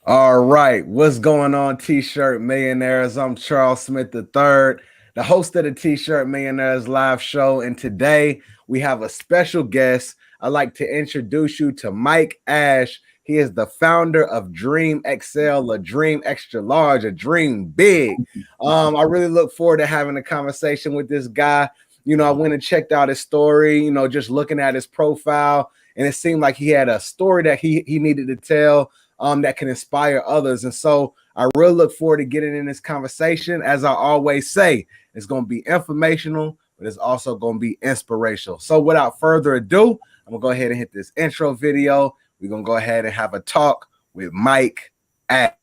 All right, what's going on, T-shirt Millionaires? I'm Charles Smith III, the host of the T-shirt Millionaires live show, and today we have a special guest. I'd like to introduce you to Mike Ashe. He is the founder of DREAMXL, a dream extra large, a dream big. I really look forward to having a conversation with this guy. I went and checked out his story, just looking at his profile, and it seemed like he had a story that he needed to tell that can inspire others. And so I really look forward to getting in this conversation. As I always say, it's going to be informational, but it's also going to be inspirational. So without further ado, I'm going to go ahead and hit this intro video. We're going to go ahead and have a talk with Mike Ashe.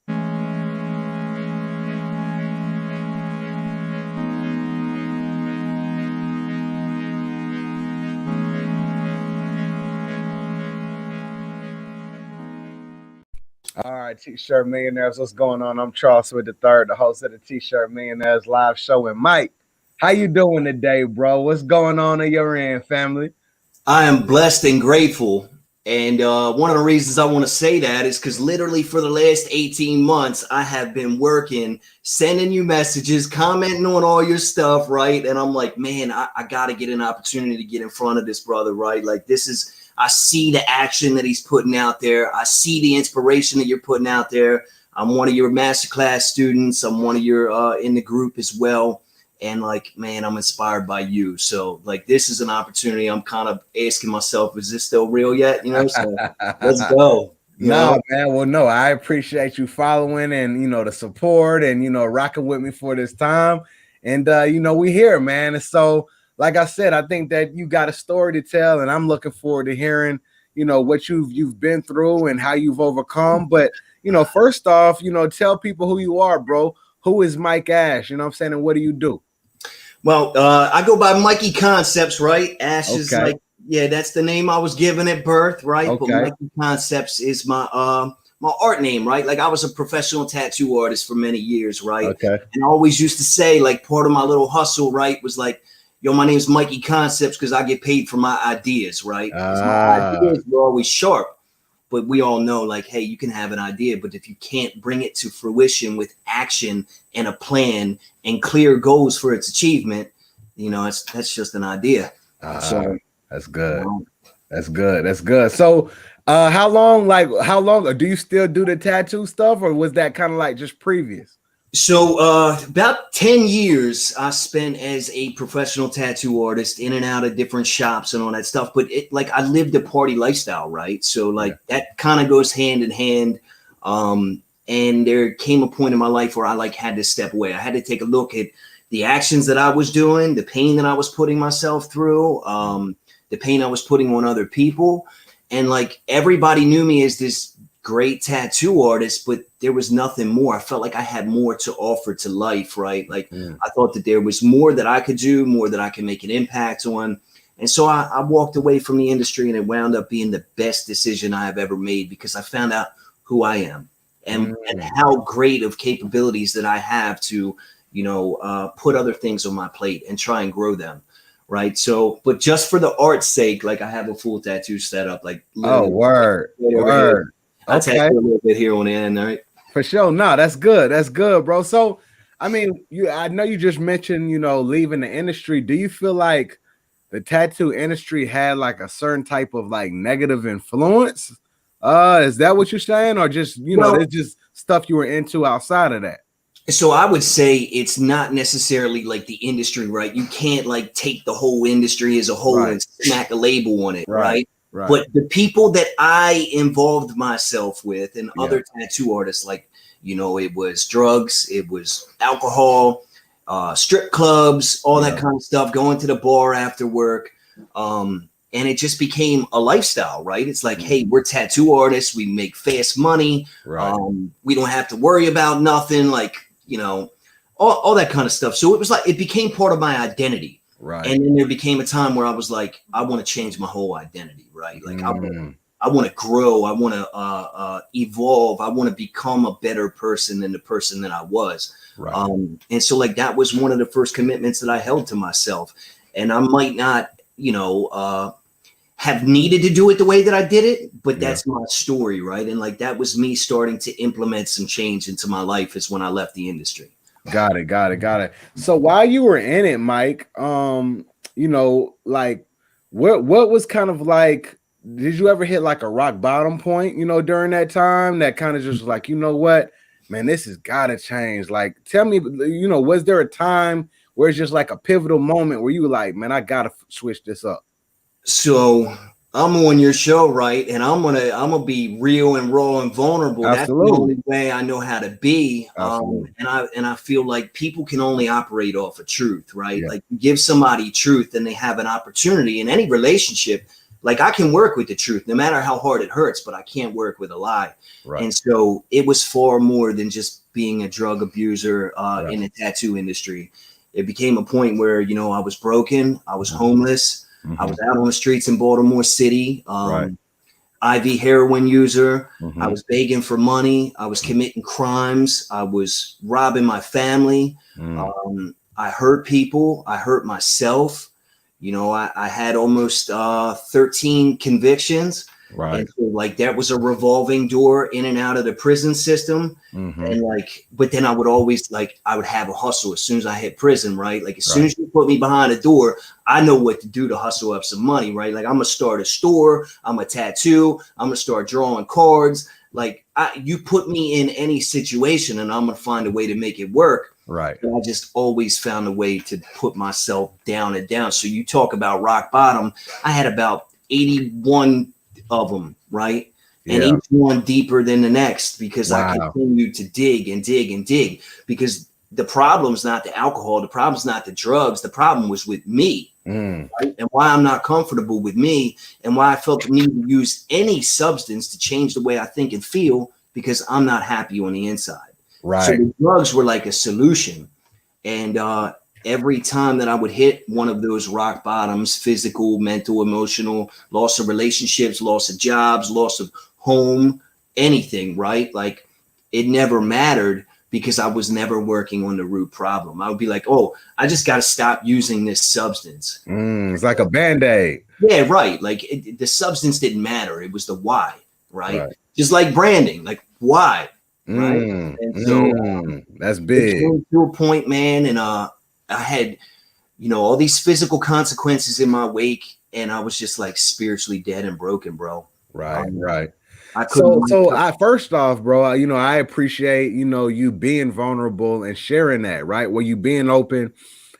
All right, T-shirt Millionaires, what's going on? I'm Charles Smith III, the host of the T-shirt Millionaires live show. And Mike, how you doing today, bro? What's going on your end, family? I am blessed and grateful. And one of the reasons I want to say that is because literally for the last 18 months, I have been working, sending you messages, commenting on all your stuff, right? And I'm like, man, I got to get an opportunity to get in front of this brother, right? Like I see the action that he's putting out there. I see the inspiration that you're putting out there. I'm one of your masterclass students. I'm one of your in the group as well. And like, man, I'm inspired by you. So like, this is an opportunity. I'm kind of asking myself, is this still real yet? So let's go. No, man. Well, no, I appreciate you following and, the support and, rocking with me for this time. And, we here, man. And so, like I said, I think that you got a story to tell, and I'm looking forward to hearing, what you've been through and how you've overcome. But, first off, tell people who you are, bro. Who is Mike Ashe? You know what I'm saying? And what do you do? Well, I go by Mikey Concepts, right? Ashe is like, yeah, that's the name I was given at birth, right? Okay. But Mikey Concepts is my art name, right? Like I was a professional tattoo artist for many years, right? Okay. And I always used to say, like, part of my little hustle, right, was like, yo, my name's Mikey Concepts because I get paid for my ideas, right? Because my ideas were always sharp. But we all know, like, hey, you can have an idea, but if you can't bring it to fruition with action and a plan and clear goals for its achievement, that's just an idea. So that's good. That's good. That's good. So how long do you still do the tattoo stuff, or was that kind of like just previous? So about 10 years I spent as a professional tattoo artist in and out of different shops and all that stuff. But I lived a party lifestyle, right? So that kind of goes hand in hand. And there came a point in my life where I had to step away. I had to take a look at the actions that I was doing, the pain that I was putting myself through, the pain I was putting on other people. And everybody knew me as this great tattoo artist, but there was nothing more. I felt like I had more to offer to life, right? I thought that there was more that I could do, more that I could make an impact on. And so I walked away from the industry, and it wound up being the best decision I have ever made because I found out who I am and how great of capabilities that I have to, put other things on my plate and try and grow them. Right. So, but just for the art's sake, I have a full tattoo setup, word. I'll tell you a little bit here on the end, right? For sure. No, that's good. That's good, bro. So, I mean, I know you just mentioned, leaving the industry. Do you feel like the tattoo industry had a certain type of negative influence? Is that what you're saying? Or just, there's just stuff you were into outside of that? So I would say it's not necessarily the industry, right? You can't take the whole industry as a whole and smack a label on it, right? Right. But the people that I involved myself with and other tattoo artists, it was drugs, it was alcohol, strip clubs, all that kind of stuff, going to the bar after work. And it just became a lifestyle, right? It's hey, we're tattoo artists. We make fast money. Right. We don't have to worry about nothing, all that kind of stuff. So it was it became part of my identity. Right. And then there became a time where I was I want to change my whole identity, right? I want to grow. I want to evolve. I want to become a better person than the person that I was. Right. And so that was one of the first commitments that I held to myself. And I might not, have needed to do it the way that I did it, but that's my story, right? And like that was me starting to implement some change into my life is when I left the industry. Got it. So while you were in it, Mike, like what was kind of like, did you ever hit like a rock bottom point, during that time that kind of just was like, you know what, man, this has got to change. Like, tell me, was there a time where it's just like a pivotal moment where you were like, man, I got to switch this up? So I'm on your show, right? And I'm gonna be real and raw and vulnerable. Absolutely. That's the only way I know how to be. Absolutely. And I feel like people can only operate off of truth, right? Like you give somebody truth and they have an opportunity in any relationship. Like I can work with the truth no matter how hard it hurts, but I can't work with a lie. Right. And so it was far more than just being a drug abuser in the tattoo industry. It became a point where, I was broken, I was homeless. I was out on the streets in Baltimore City, IV heroin user. I was begging for money. I was committing crimes. I was robbing my family. I hurt people. I hurt myself. I had almost 13 convictions. Right. And so like that was a revolving door in and out of the prison system. And but then I would always I would have a hustle as soon as I hit prison, right? Like as soon as you put me behind a door, I know what to do to hustle up some money, right? Like I'm gonna start a store, I'm a tattoo, I'm gonna start drawing cards. Like you put me in any situation and I'm gonna find a way to make it work. Right. And I just always found a way to put myself down and down. So you talk about rock bottom, I had about 81 of them, right? And each one deeper than the next because I continued to dig and dig and dig because the problem's not the alcohol, the problem's not the drugs, the problem was with me, right? And why I'm not comfortable with me and why I felt the need to use any substance to change the way I think and feel because I'm not happy on the inside. Right. So the drugs were like a solution. And every time that I would hit one of those rock bottoms, physical, mental, emotional, loss of relationships, loss of jobs, loss of home, anything, right? Like it never mattered because I was never working on the root problem. I would be like, oh, I just got to stop using this substance. It's like a Band-Aid. Yeah, right. Like the substance didn't matter. It was the why, right? Just like branding, like why, right? And so that's big. It came to a point, man, and I had, all these physical consequences in my wake, and I was just like spiritually dead and broken, bro. Right. So I first off, bro, I appreciate, you being vulnerable and sharing that, right? Where you being open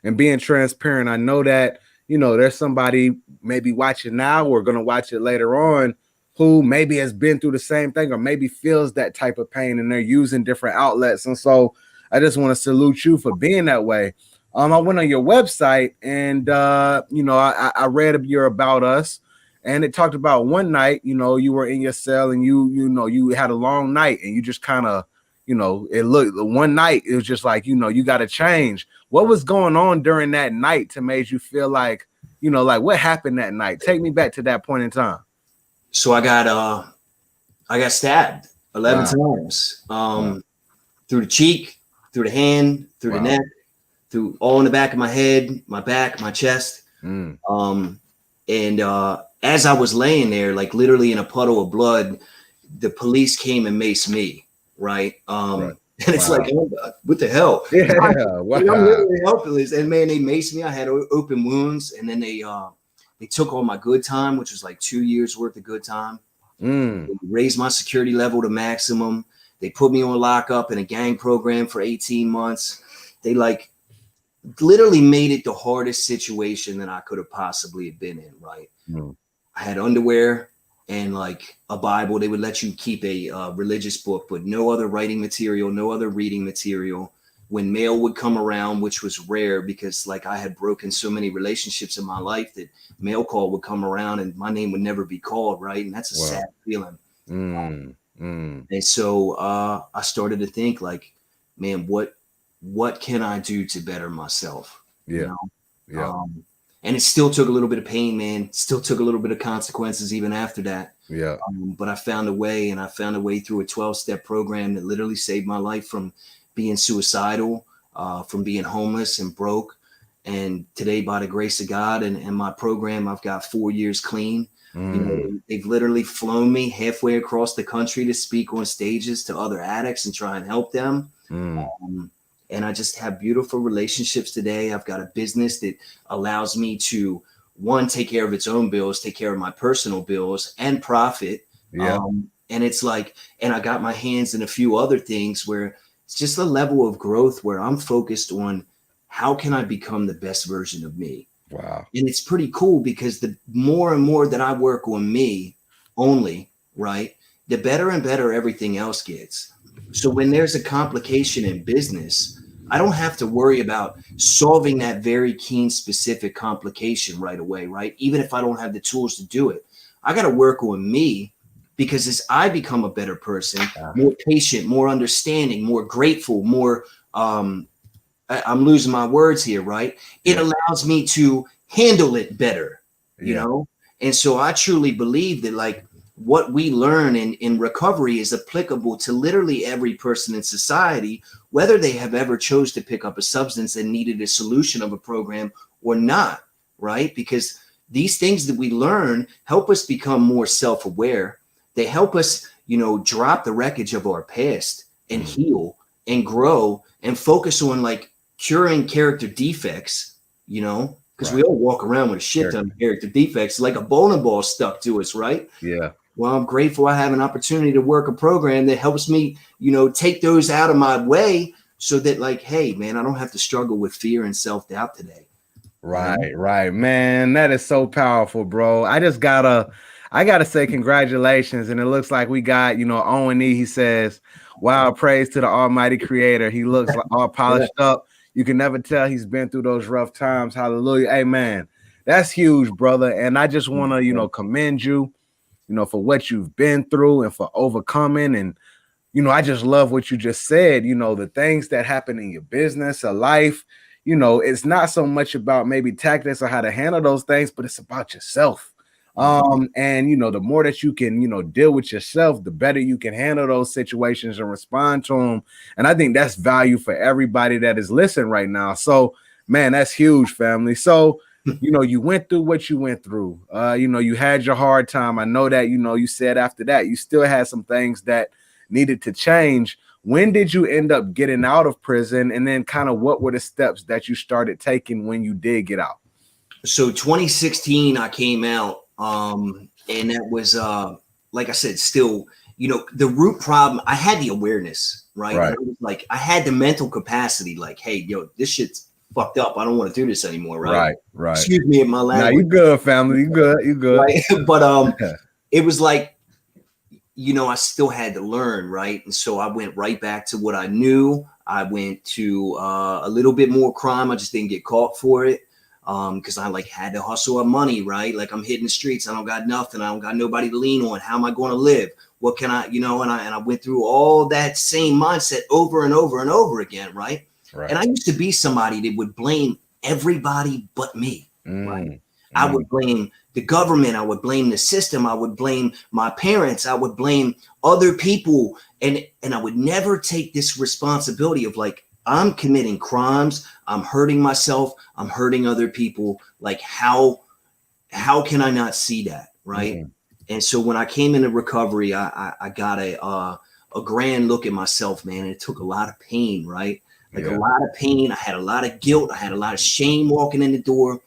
and being transparent. I know that, there's somebody maybe watching now or going to watch it later on who maybe has been through the same thing or maybe feels that type of pain and they're using different outlets. And so I just want to salute you for being that way. I went on your website and, I read your About Us and it talked about one night, you were in your cell and you had a long night and you just kind of, it looked one night, it was just like, you got to change. What was going on during that night to make you feel like, like what happened that night? Take me back to that point in time. So I got stabbed 11 times, through the cheek, through the hand, through the neck, through all in the back of my head, my back, my chest. And as I was laying there, like literally in a puddle of blood, the police came and maced me. Right. And it's like, oh God, what the hell? Yeah. I'm literally helpless. And man, they maced me. I had open wounds. And then they took all my good time, which was like 2 years worth of good time. They raised my security level to maximum. They put me on lockup in a gang program for 18 months. They like literally made it the hardest situation that I could have possibly been in. Right. I had underwear and like a Bible. They would let you keep a religious book, but no other writing material, no other reading material. When mail would come around, which was rare because like I had broken so many relationships in my life that mail call would come around and my name would never be called. Right. And that's a sad feeling. And so I started to think like, man, what can I do to better myself? And it still took a little bit of pain, man. Still took a little bit of consequences even after that. But I found a way, and I found a way through a 12-step program that literally saved my life from being suicidal, from being homeless and broke. And today, by the grace of God and my program, I've got 4 years clean. You know, they've literally flown me halfway across the country to speak on stages to other addicts and try and help them. And I just have beautiful relationships today. I've got a business that allows me to, one, take care of its own bills, take care of my personal bills, and profit. And it's like, and I got my hands in a few other things where it's just a level of growth where I'm focused on how can I become the best version of me? Wow. And it's pretty cool because the more and more that I work on me only, right, the better and better everything else gets. So when there's a complication in business, I don't have to worry about solving that very keen, specific complication right away, right? Even if I don't have the tools to do it, I got to work on me. Because as I become a better person, more patient, more understanding, more grateful, more, I'm losing my words here, right? It allows me to handle it better, you know? And so I truly believe that like what we learn in recovery is applicable to literally every person in society, whether they have ever chose to pick up a substance and needed a solution of a program or not, right? Because these things that we learn help us become more self-aware. They help us, you know, drop the wreckage of our past and heal and grow and focus on like curing character defects, you know, because we all walk around with a shit ton of character defects, like a bowling ball stuck to us, right? Yeah. Well, I'm grateful I have an opportunity to work a program that helps me, you know, take those out of my way so that like, hey, man, I don't have to struggle with fear and self-doubt today. Right, right, man. That is so powerful, bro. I gotta say congratulations. And it looks like we got, you know, Owen E. He says, wow, praise to the Almighty Creator. He looks like all polished up. You can never tell he's been through those rough times. Hallelujah. Amen. That's huge, brother. And I just want to, you know, commend you, you know, for what you've been through and for overcoming. And, you know, I just love what you just said, you know, the things that happen in your business or life. You know, it's not so much about maybe tactics or how to handle those things, but it's about yourself. And you know, the more that you can, you know, deal with yourself, the better you can handle those situations and respond to them. And I think that's value for everybody that is listening right now. So, man, that's huge, family. So, you know, you went through what you went through. You know, you had your hard time. I know that, you know, you said after that, you still had some things that needed to change. When did you end up getting out of prison? And then kind of what were the steps that you started taking when you did get out? So 2016, I came out. And that was, like I said, still, you know, the root problem, I had the awareness, right? I was like, I had the mental capacity, like, hey, yo, this shit's fucked up. I don't want to do this anymore, right? Excuse me in my language. Now you good, family. You good. You good. Right? But it was like, you know, I still had to learn, right? And so I went right back to what I knew. I went to a little bit more crime. I just didn't get caught for it. Because I like had to hustle up money, right? Like I'm hitting the streets. I don't got nothing. I don't got nobody to lean on. How am I going to live? What can I, you know, and I went through all that same mindset over and over and over again, right? And I used to be somebody that would blame everybody but me, right? I would blame the government. I would blame the system. I would blame my parents. I would blame other people. And I would never take this responsibility of like, I'm committing crimes. I'm hurting myself. I'm hurting other people. Like how can I not see that? Right. And so when I came into recovery, I got a grand look at myself, man. And it took a lot of pain, right? Like a lot of pain. I had a lot of guilt. I had a lot of shame walking in the door,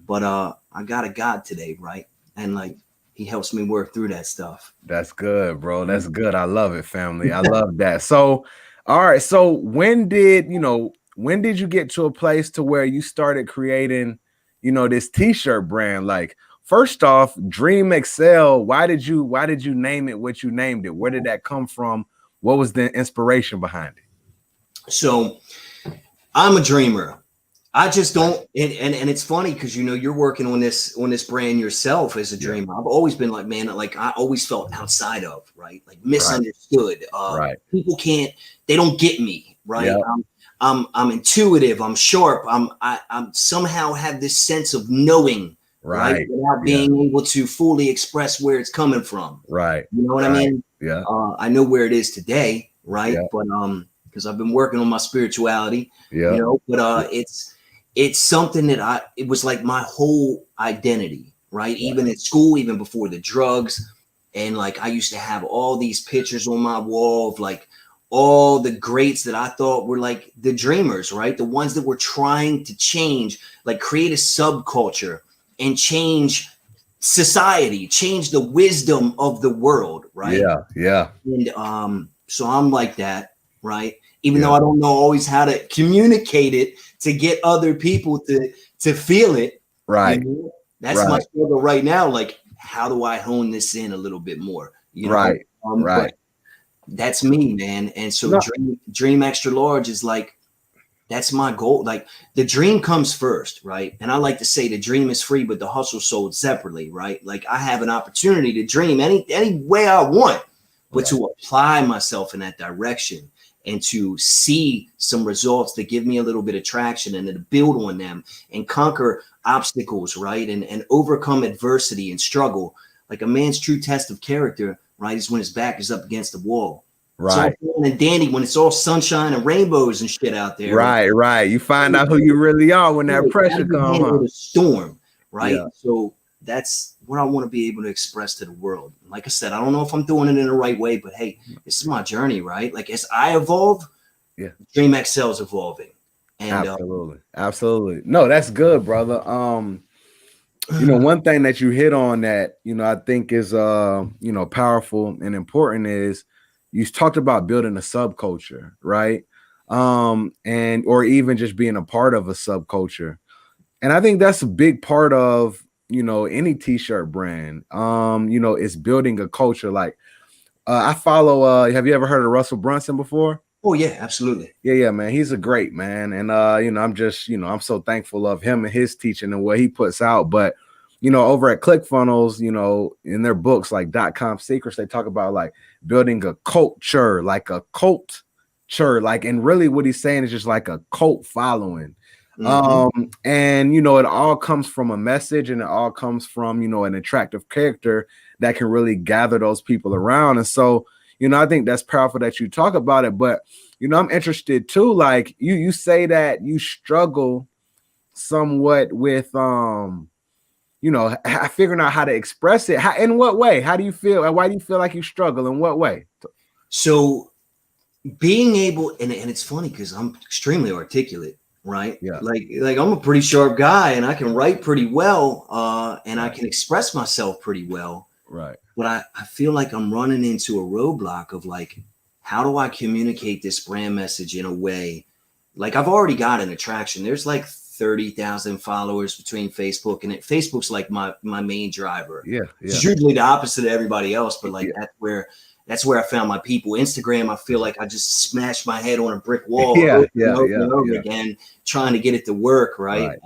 but I got a God today. Right. And like, he helps me work through that stuff. That's good, bro. That's good. I love it, family. I love that. So, all right. So when did you get to a place to where you started creating, you know, this t-shirt brand? Like, first off, DREAMXL, why did you name it what you named it? Where did that come from? What was the inspiration behind it? So I'm a dreamer. I just don't, and it's funny because, you know, you're working on this brand yourself as a dreamer. I've always been like, man, like I always felt outside of, right? Like misunderstood. People they don't get me, right? I'm intuitive. I'm sharp. I'm somehow have this sense of knowing, right? Without being able to fully express where it's coming from. Right. You know what I mean? Yeah. I know where it is today, right? But because I've been working on my spirituality, you know, but it's something that it was like my whole identity, right? Even at school, even before the drugs. And like, I used to have all these pictures on my wall of like all the greats that I thought were like the dreamers, right? The ones that were trying to change, like create a subculture and change society, change the wisdom of the world, right? Yeah. And so I'm like that, right? Even though I don't know always how to communicate it to get other people to feel it. Right. You know? That's my struggle right now. Like, how do I hone this in a little bit more? You know? Right. But that's me, man. And so dream extra large is like, that's my goal. Like, the dream comes first, right? And I like to say the dream is free, but the hustle sold separately, right? Like, I have an opportunity to dream any way I want, but to apply myself in that direction and to see some results that give me a little bit of traction and to build on them and conquer obstacles, right? And overcome adversity and struggle. Like, a man's true test of character, right, is when his back is up against the wall. Right. It's all fun and dandy when it's all sunshine and rainbows and shit out there. Right. You find out who you really are when that pressure comes. The storm, right? Yeah. So that's what I want to be able to express to the world. Like I said, I don't know if I'm doing it in the right way, but hey, this is my journey, right? Like, as I evolve, DREAMXL is evolving. And absolutely. No, that's good, brother. You know, one thing that you hit on that, you know, I think is you know, powerful and important is you talked about building a subculture, right? And or even just being a part of a subculture. And I think that's a big part of, you know, any t-shirt brand. You know, it's building a culture. Like, I follow have you ever heard of Russell Brunson before? Oh yeah, absolutely. Yeah, man. He's a great man. And you know, I'm just, you know, I'm so thankful of him and his teaching and what he puts out. But you know, over at ClickFunnels, you know, in their books like .com Secrets, they talk about like building a culture, like a culture, like, and really what he's saying is just like a cult following. And you know, it all comes from a message, and it all comes from, you know, an attractive character that can really gather those people around. And so, you know, I think that's powerful that you talk about it. But you know, I'm interested too. Like, you say that you struggle somewhat with you know, figuring out how to express it. In what way? How do you feel? Why do you feel like you struggle? In what way? So being able, and it's funny because I'm extremely articulate, right? Yeah. Like I'm a pretty sharp guy and I can write pretty well, and I can express myself pretty well. Right. But I feel like I'm running into a roadblock of like, how do I communicate this brand message in a way? Like, I've already got an attraction. There's like 30,000 followers between Facebook and Facebook's like my main driver. Yeah. It's usually the opposite of everybody else, but like that's where I found my people. Instagram, I feel like I just smashed my head on a brick wall over again, trying to get it to work, right?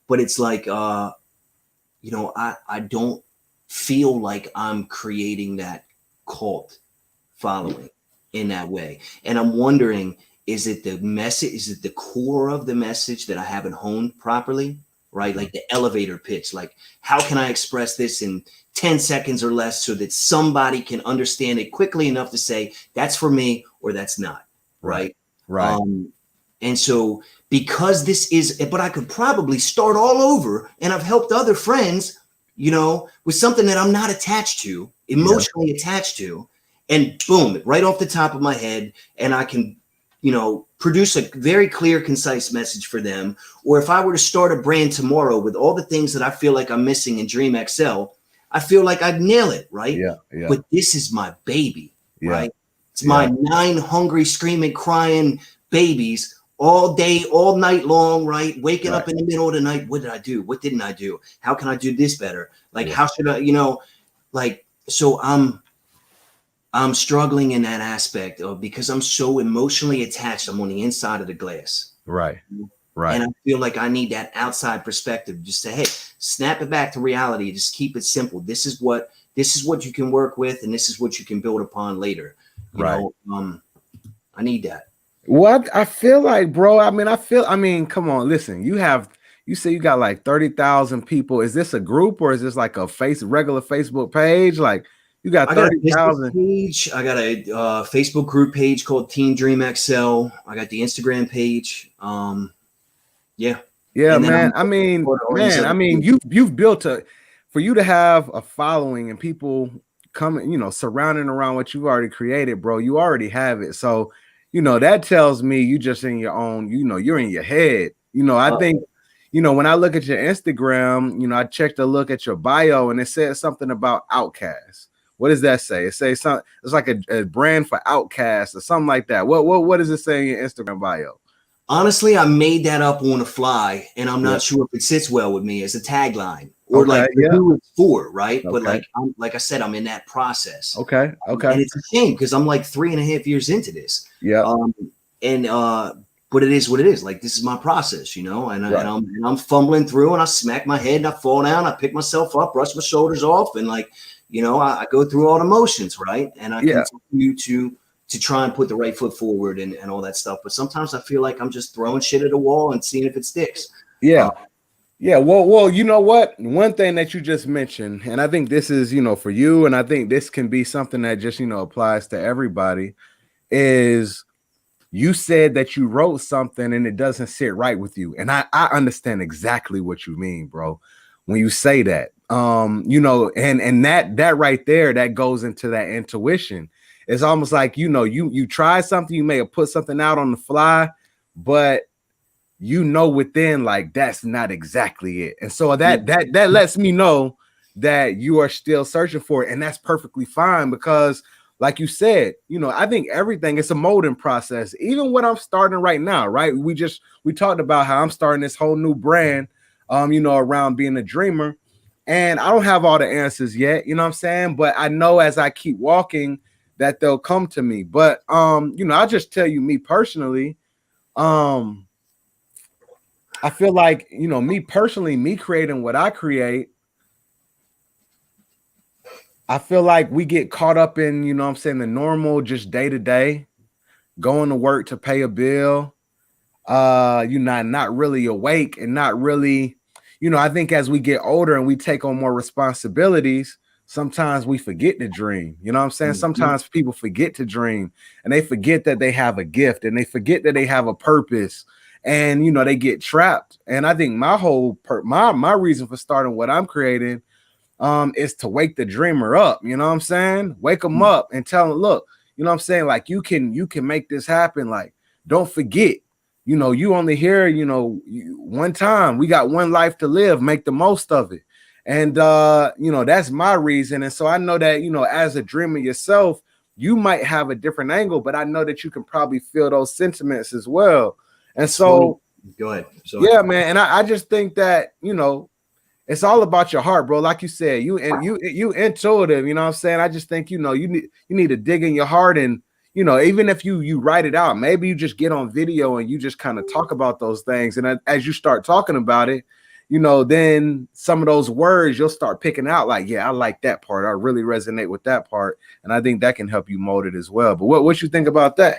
But it's like, you know, I don't feel like I'm creating that cult following in that way. And I'm wondering, is it the message? Is it the core of the message that I haven't honed properly? Right? Like the elevator pitch. Like, how can I express this in 10 seconds or less so that somebody can understand it quickly enough to say that's for me or that's not. Right. And so because this is, but I could probably start all over, and I've helped other friends, you know, with something that I'm not attached to, emotionally attached to, and boom, right off the top of my head. And I can, you know, produce a very clear, concise message for them. Or if I were to start a brand tomorrow with all the things that I feel like I'm missing in DREAMXL, I feel like I'd nail it, right? Yeah. But this is my baby, right? It's my 9 hungry, screaming, crying babies all day, all night long, right? Waking up in the middle of the night. What did I do? What didn't I do? How can I do this better? Like, how should I, you know, like, so I'm struggling in that aspect of, because I'm so emotionally attached. I'm on the inside of the glass. Right. And I feel like I need that outside perspective. Just say, hey, snap it back to reality. Just keep it simple. This is what you can work with, and this is what you can build upon later. You know, I need that. What I feel like, bro, I mean, come on, listen, you say you got like 30,000 people. Is this a group or is this like a regular Facebook page? Like, you got 30,000. I got a Facebook group page called Team DREAMXL. I got the Instagram page. Yeah. Yeah, And then man. You've built for you to have a following and people coming, surrounding around what you've already created, bro. You already have it. So, that tells me you just in your own, you're in your head. I think, when I look at your Instagram, I checked a look at your bio and it said something about Outcasts. What does that say? It says something, it's like a brand for Outcasts or something like that. What does it say in your Instagram bio? Honestly, I made that up on the fly, and I'm not sure if it sits well with me as a tagline or who it's for, right? But like I said, I'm in that process. Okay. And it's a shame because I'm like 3.5 years into this. Yeah. But it is what it is. Like, this is my process, and I'm fumbling through, and I smack my head, and I fall down, I pick myself up, brush my shoulders off, and I go through all the motions, right? And I continue to try and put the right foot forward and all that stuff. But sometimes I feel like I'm just throwing shit at a wall and seeing if it sticks. Yeah. Well, you know what? One thing that you just mentioned, and I think this is, for you, and I think this can be something that just, applies to everybody, is you said that you wrote something and it doesn't sit right with you. And I understand exactly what you mean, bro, when you say that. And that right there, that goes into that intuition. It's almost like, you try something, you may have put something out on the fly, but within, like, that's not exactly it. And so that lets me know that you are still searching for it. And that's perfectly fine because, like you said, I think everything is a molding process. Even what I'm starting right now, right? We talked about how I'm starting this whole new brand, around being a dreamer. And I don't have all the answers yet, you know what I'm saying? But I know as I keep walking that they'll come to me. But I'll just tell you, me personally, I feel like, me personally, me creating what I create, I feel like we get caught up in, the normal, just day to day, going to work to pay a bill, not really awake and not really, I think as we get older and we take on more responsibilities, sometimes we forget to dream. You know what I'm saying? Mm-hmm. Sometimes people forget to dream and they forget that they have a gift and they forget that they have a purpose and, they get trapped. And I think my whole my reason for starting what I'm creating is to wake the dreamer up. You know what I'm saying? Wake them up and tell them, look, you know what I'm saying? Like, you can make this happen. Like, don't forget, you only here, one time. We got one life to live. Make the most of it. And, that's my reason. And so I know that, as a dreamer yourself, you might have a different angle, but I know that you can probably feel those sentiments as well. And so, go ahead. Yeah, man. And I just think that, it's all about your heart, bro. Like you said, you intuitive, you know what I'm saying? I just think, you need to dig in your heart and, even if you write it out, maybe you just get on video and you just kind of talk about those things. And as you start talking about it, then some of those words you'll start picking out like, yeah, I like that part. I really resonate with that part. And I think that can help you mold it as well. But what you think about that?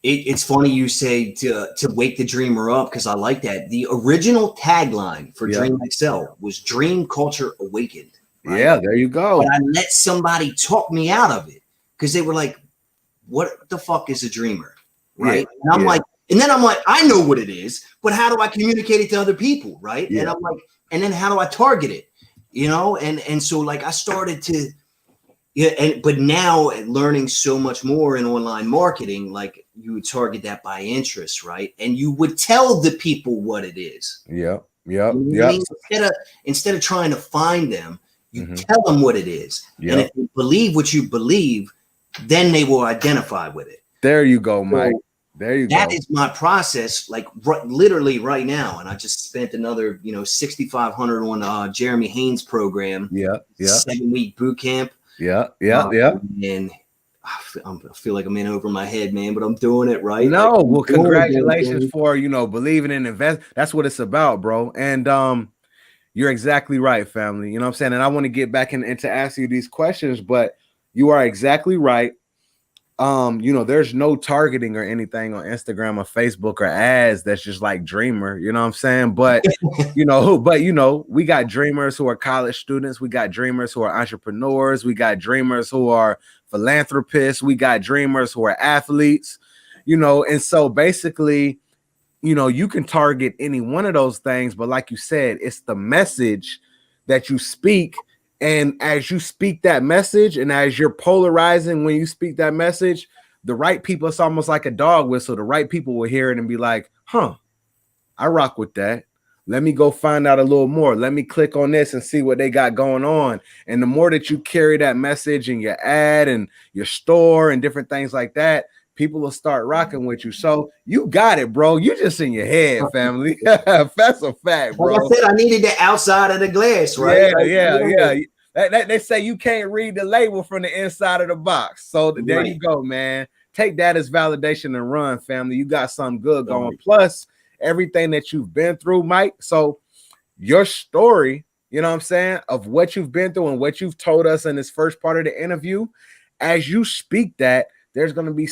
It's funny you say to wake the dreamer up, because I like that. The original tagline for DREAMXL was Dream Culture Awakened. Right? Yeah, there you go. But I let somebody talk me out of it because they were like, what the fuck is a dreamer? Right. Yeah, and I'm like, I know what it is, but how do I communicate it to other people? Right. Yeah. And I'm like, and then how do I target it? And so like I started to, but now learning so much more in online marketing, like you would target that by interest, right? And you would tell the people what it is. Yeah. Instead of trying to find them, you tell them what it is. Yep. And if you believe what you believe, then they will identify with it. There you go, Mike. There you go. That is my process, like literally right now. And I just spent another, $6,500 on Jeremy Haynes' program. Yeah. 7-week boot camp. Yeah. And I feel like I'm in over my head, man, but I'm doing it right. No, well, congratulations for, believing in invest. That's what it's about, bro. And you're exactly right, family. You know what I'm saying? And I want to get back into asking you these questions, but you are exactly right. There's no targeting or anything on Instagram or Facebook or ads that's just like dreamer, you know what I'm saying? But, we got dreamers who are college students. We got dreamers who are entrepreneurs. We got dreamers who are philanthropists. We got dreamers who are athletes, and so basically you know, you can target any one of those things, but like you said, it's the message that you speak. And as you speak that message, and as you're polarizing when you speak that message, the right people, it's almost like a dog whistle. The right people will hear it and be like, huh, I rock with that. Let me go find out a little more. Let me click on this and see what they got going on. And the more that you carry that message in your ad and your store and different things like that, people will start rocking with you. So you got it, bro. You just in your head, family. That's a fact, bro. Like I said, I needed the outside of the glass, right? Yeah. They say you can't read the label from the inside of the box. So there you go, man. Take that as validation and run, family. You got something good going. Plus, everything that you've been through, Mike. So your story, you know what I'm saying, of what you've been through and what you've told us in this first part of the interview, as you speak that, there's going to be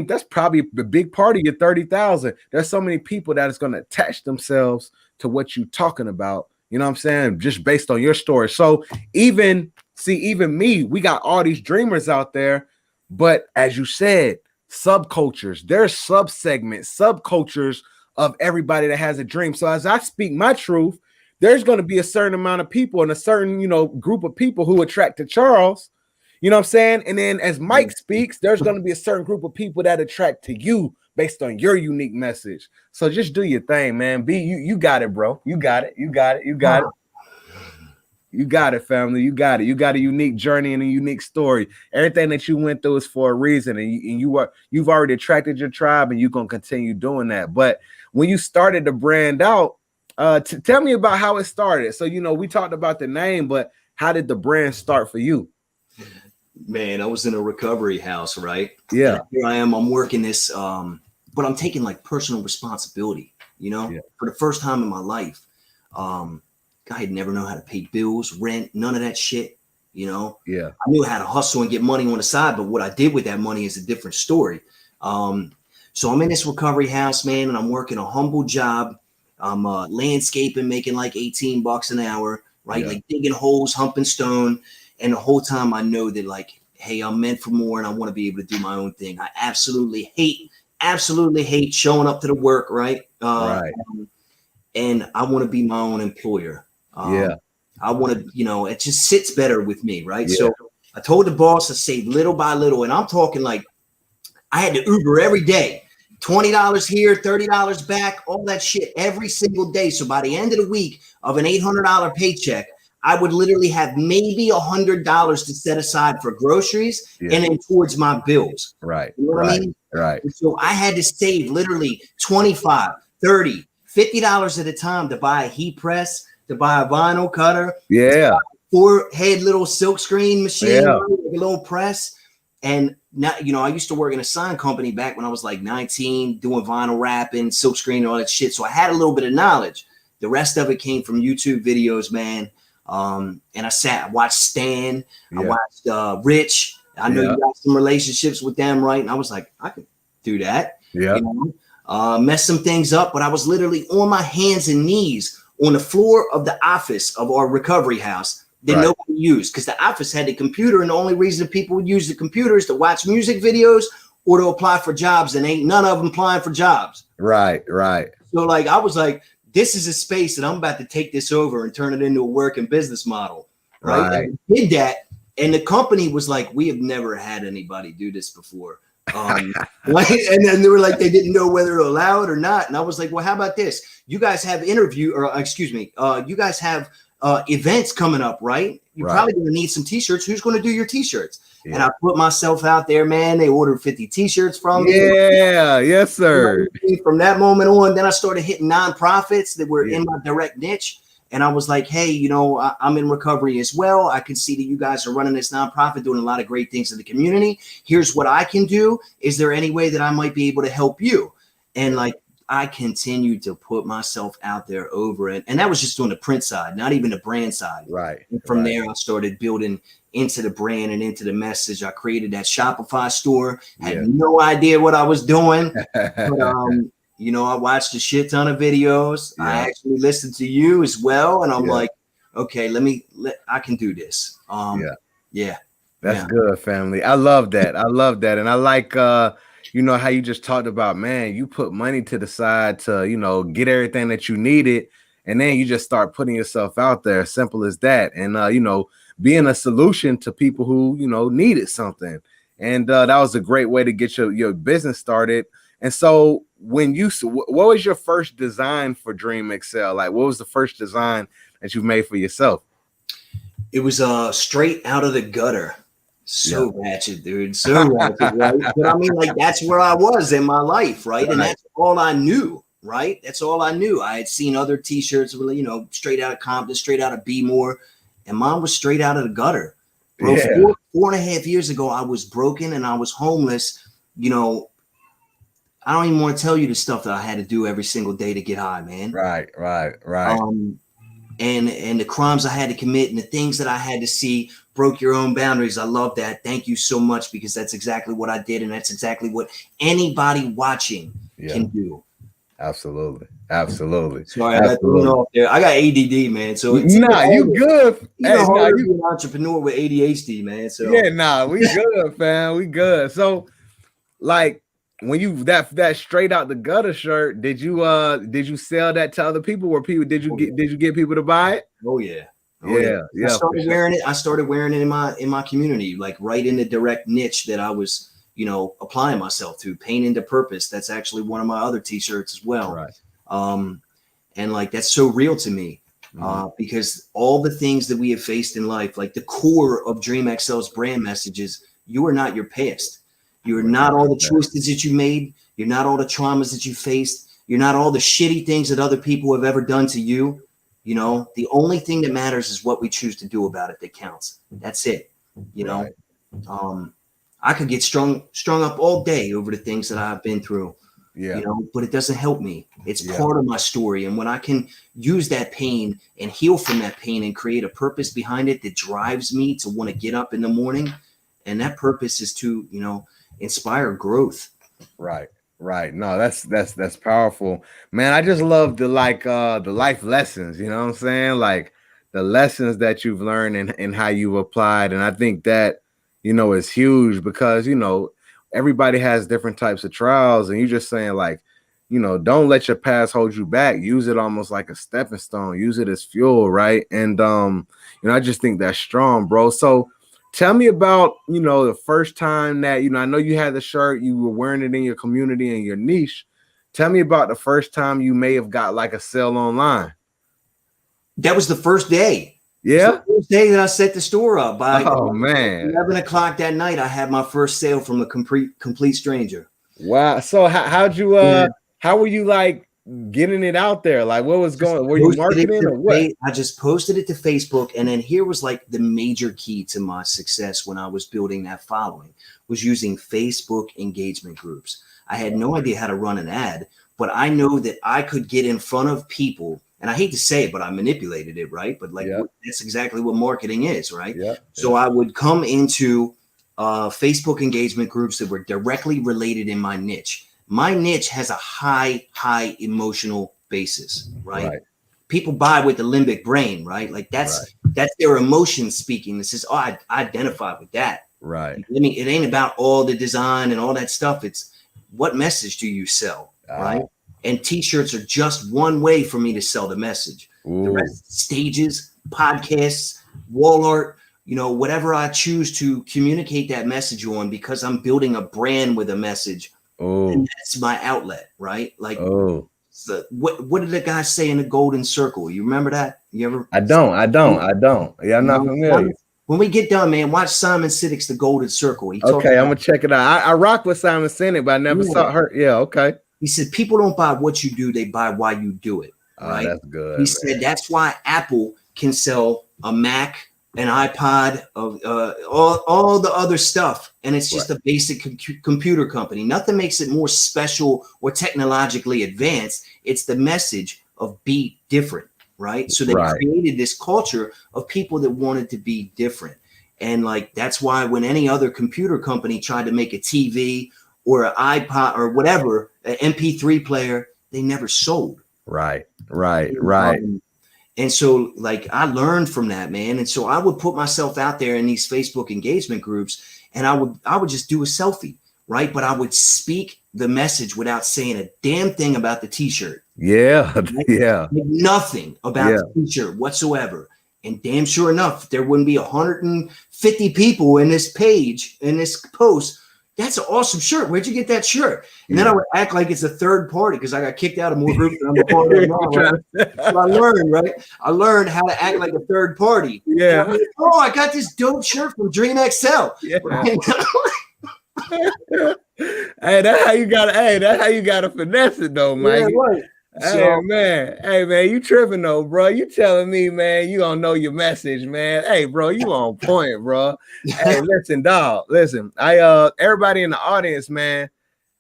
that's probably the big part of your 30,000. There's so many people that is going to attach themselves to what you're talking about. You know what I'm saying? Just based on your story. So even me, we got all these dreamers out there, but as you said, subcultures, there's subcultures of everybody that has a dream. So as I speak my truth, there's going to be a certain amount of people and a certain, group of people who attract to Charles, you know what I'm saying? And then as Mike speaks, there's going to be a certain group of people that attract to you based on your unique message. So just do your thing, man. You got it, bro. You got it, family. You got it. You got a unique journey and a unique story. Everything that you went through is for a reason, and you've already attracted your tribe, and you're gonna continue doing that. But when you started to brand out, tell me about how it started. So we talked about the name, but how did the brand start for you? Man, I was in a recovery house, right? Yeah. And here I am. I'm working this, but I'm taking like personal responsibility. For the first time in my life. I had never known how to pay bills, rent, none of that shit. Yeah. I knew how to hustle and get money on the side, but what I did with that money is a different story. So I'm in this recovery house, man, and I'm working a humble job. I'm landscaping, making like $18 an hour, right? Like digging holes, humping stone. And the whole time I know that like, hey, I'm meant for more and I want to be able to do my own thing. I absolutely hate showing up to the work, right? Right. And I want to be my own employer. I want to, it just sits better with me, right? Yeah. So I told the boss to save little by little, and I'm talking like I had to Uber every day, $20 here, $30 back, all that shit every single day. So by the end of the week of an $800 paycheck, I would literally have maybe $100 to set aside for groceries and then towards my bills. Right. You know what I mean? Right. And so I had to save literally $25, $30, $50 at a time to buy a heat press, to buy a vinyl cutter, 4-head little silk screen machine, like a little press. And now, I used to work in a sign company back when I was like 19, doing vinyl wrapping, silk screen, and all that shit. So I had a little bit of knowledge. The rest of it came from YouTube videos, man. And I watched Stan, I watched Rich. I know you got some relationships with them, right? And I was like, I could do that. Mess some things up, but I was literally on my hands and knees on the floor of the office of our recovery house that nobody used, because the office had a computer, and the only reason people would use the computer is to watch music videos or to apply for jobs, and ain't none of them applying for jobs. Right. So like I was like, this is a space that I'm about to take this over and turn it into a working business model. Right. And I did that. And the company was like, we have never had anybody do this before. And then they were like, they didn't know whether to allow it or not. And I was like, well, how about this? You guys have you guys have events coming up, right? You're probably going to need some t-shirts. Who's going to do your t-shirts? And I put myself out there, man. They ordered 50 t-shirts from me. Yeah, yes, sir. From that moment on, then I started hitting nonprofits that were in my direct niche. And I was like, hey, I'm in recovery as well. I can see that you guys are running this nonprofit, doing a lot of great things in the community. Here's what I can do. Is there any way that I might be able to help you? And like, I continued to put myself out there over it. And that was just on the print side, not even the brand side. Right. And from there, I started building into the brand and into the message. I created that Shopify store. Had no idea what I was doing. But, I watched a shit ton of videos. I actually listened to you as well. And I'm like, okay, I can do this. That's good, family. I love that. And I like, you know, how you just talked about, man, you put money to the side to, you know, get everything that you needed. And then you just start putting yourself out there. Simple as that. And, you know, being a solution to people who, you know, needed something. And that was a great way to get your business started. And so when what was your first design for DREAMXL? Like, what was the first design that you made for yourself? It was straight out of the gutter. So ratchet, dude. So ratchet, right? But I mean, like, that's where I was in my life, right? And that's all I knew, right? That's all I knew. I had seen other t-shirts, you know, straight out of Compton, straight out of B-More, and mine was straight out of the gutter. Bro, 4.5 years ago, I was broken and I was homeless. You know, I don't even want to tell you the stuff that I had to do every single day to get high, man. Right. And the crimes I had to commit and the things that I had to see. Broke your own boundaries. I love that. Thank you so much, because that's exactly what I did, and that's exactly what anybody watching can do. Absolutely. Sorry, I got thrown off there. I got ADD, man. So it's you good. Harder to be an entrepreneur with ADHD, man. So we good, fam. We good. So, like, when you that straight out the gutter shirt, did you sell that to other people? Did you get people to buy it? Oh yeah. I started wearing it. I started wearing it in my community, like right in the direct niche that I was, you know, applying myself to. Pain into Purpose. That's actually one of my other t-shirts as well. Right. And like, that's so real to me, because all the things that we have faced in life, like the core of DREAMXL's brand messages, you are not your past. You're not all the choices that you made. You're not all the traumas that you faced. You're not all the shitty things that other people have ever done to you. You know, the only thing that matters is what we choose to do about it that counts. That's it. You know, I could get strung up all day over the things that I've been through, you know, but it doesn't help me. It's part of my story. And when I can use that pain and heal from that pain and create a purpose behind it that drives me to want to get up in the morning, and that purpose is to, you know, inspire growth. Right. No, that's powerful, man. I just love the life lessons, you know what I'm saying? Like the lessons that you've learned and how you've applied. And I think that, you know, is huge, because, you know, everybody has different types of trials, and you're just saying, like, you know, don't let your past hold you back. Use it almost like a stepping stone. Use it as fuel, right? And you know, I just think that's strong, bro. So tell me about, you know, the first time that, you know, I know you had the shirt, you were wearing it in your community and your niche. Tell me about the first time you may have got like a sale online. That was the first day. Yeah. The first day that I set the store up. By man, 11 o'clock that night, I had my first sale from a complete stranger. Wow. So how'd you how were you like getting it out there? Like, what was going? Were you marketing or what? I just posted it to Facebook, and then here was like the major key to my success when I was building that following, was using Facebook engagement groups. I had no idea how to run an ad, but I know that I could get in front of people, and I hate to say it, but I manipulated it, right? But like, that's exactly what marketing is, right? So I would come into Facebook engagement groups that were directly related in my niche. My niche has a high emotional basis, right? People buy with the limbic brain, right? Like that's their emotion speaking. This is, oh, I identify with that. Right. I mean, it ain't about all the design and all that stuff. It's what message do you sell, right? And t-shirts are just one way for me to sell the message. The rest, stages, podcasts, wall art, you know, whatever I choose to communicate that message on, because I'm building a brand with a message. And that's my outlet, right? Like, so what did the guy say in the Golden Circle? You remember that? You ever? I don't. Yeah, I'm not familiar. When we get done, man, watch Simon Sinek's The Golden Circle. I'm gonna check it out. I rock with Simon Sinek, but I never saw her. Yeah, okay. He said, people don't buy what you do, they buy why you do it. Right? That's good. He said that's why Apple can sell a Mac, an iPod, all the other stuff, and it's just a basic computer company. Nothing makes it more special or technologically advanced. It's the message of be different, right? So they created this culture of people that wanted to be different, and like that's why when any other computer company tried to make a TV or an iPod or whatever, an MP3 player, they never sold. Right. And so like I learned from that, man. And so I would put myself out there in these Facebook engagement groups, and I would just do a selfie right? But I would speak the message without saying a damn thing about the t-shirt. Yeah. Right? Yeah. Nothing about the t-shirt whatsoever. And damn sure enough, there wouldn't be 150 people in this page, in this post. That's an awesome shirt. Where'd you get that shirt? And then I would act like it's a third party because I got kicked out of more groups than I'm a part of now. Right? So I learned, right? I learned how to act like a third party. Yeah. Like, oh, I got this dope shirt from DREAMXL. Yeah. Right? Hey, that's how you gotta finesse it though, Mike. Yeah, right. Hey man, you tripping though, bro. You telling me, man, you don't know your message, man. Hey, bro, you on point, bro. Hey, listen, dog. Listen, everybody in the audience, man,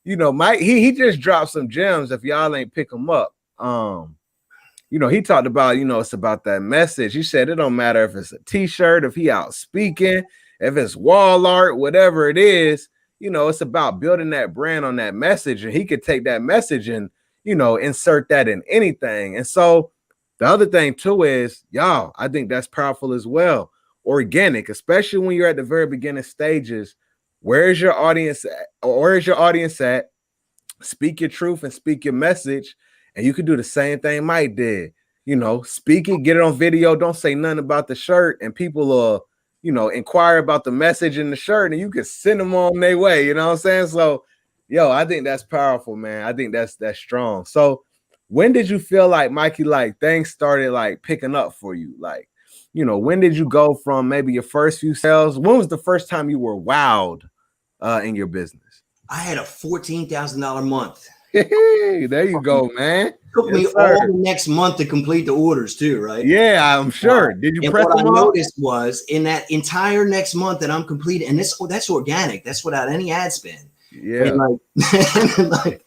you know, Mike, he just dropped some gems if y'all ain't pick them up. You know, he talked about, you know, it's about that message. He said it don't matter if it's a t-shirt, if he out speaking, if it's wall art, whatever it is, you know, it's about building that brand on that message, and he could take that message and, you know, insert that in anything. And so the other thing too is, y'all, I think that's powerful as well. Organic, especially when you're at the very beginning stages. Where's your audience at? Or where is your audience at? Speak your truth and speak your message. And you can do the same thing Mike did. You know, speak it, get it on video. Don't say nothing about the shirt, and people will, you know, inquire about the message in the shirt, and you can send them on their way. You know what I'm saying? So, yo, I think that's powerful, man. I think that's strong. So when did you feel like, Mikey, like things started like picking up for you? Like, you know, when did you go from maybe your first few sales? When was the first time you were wowed in your business? I had a $14,000 month. Hey, there you go, man. It took me all the next month to complete the orders too, right? Yeah, I'm sure. Did you press them? What I noticed was in that entire next month that I'm completing, and that's organic. That's without any ad spend. Yeah. And like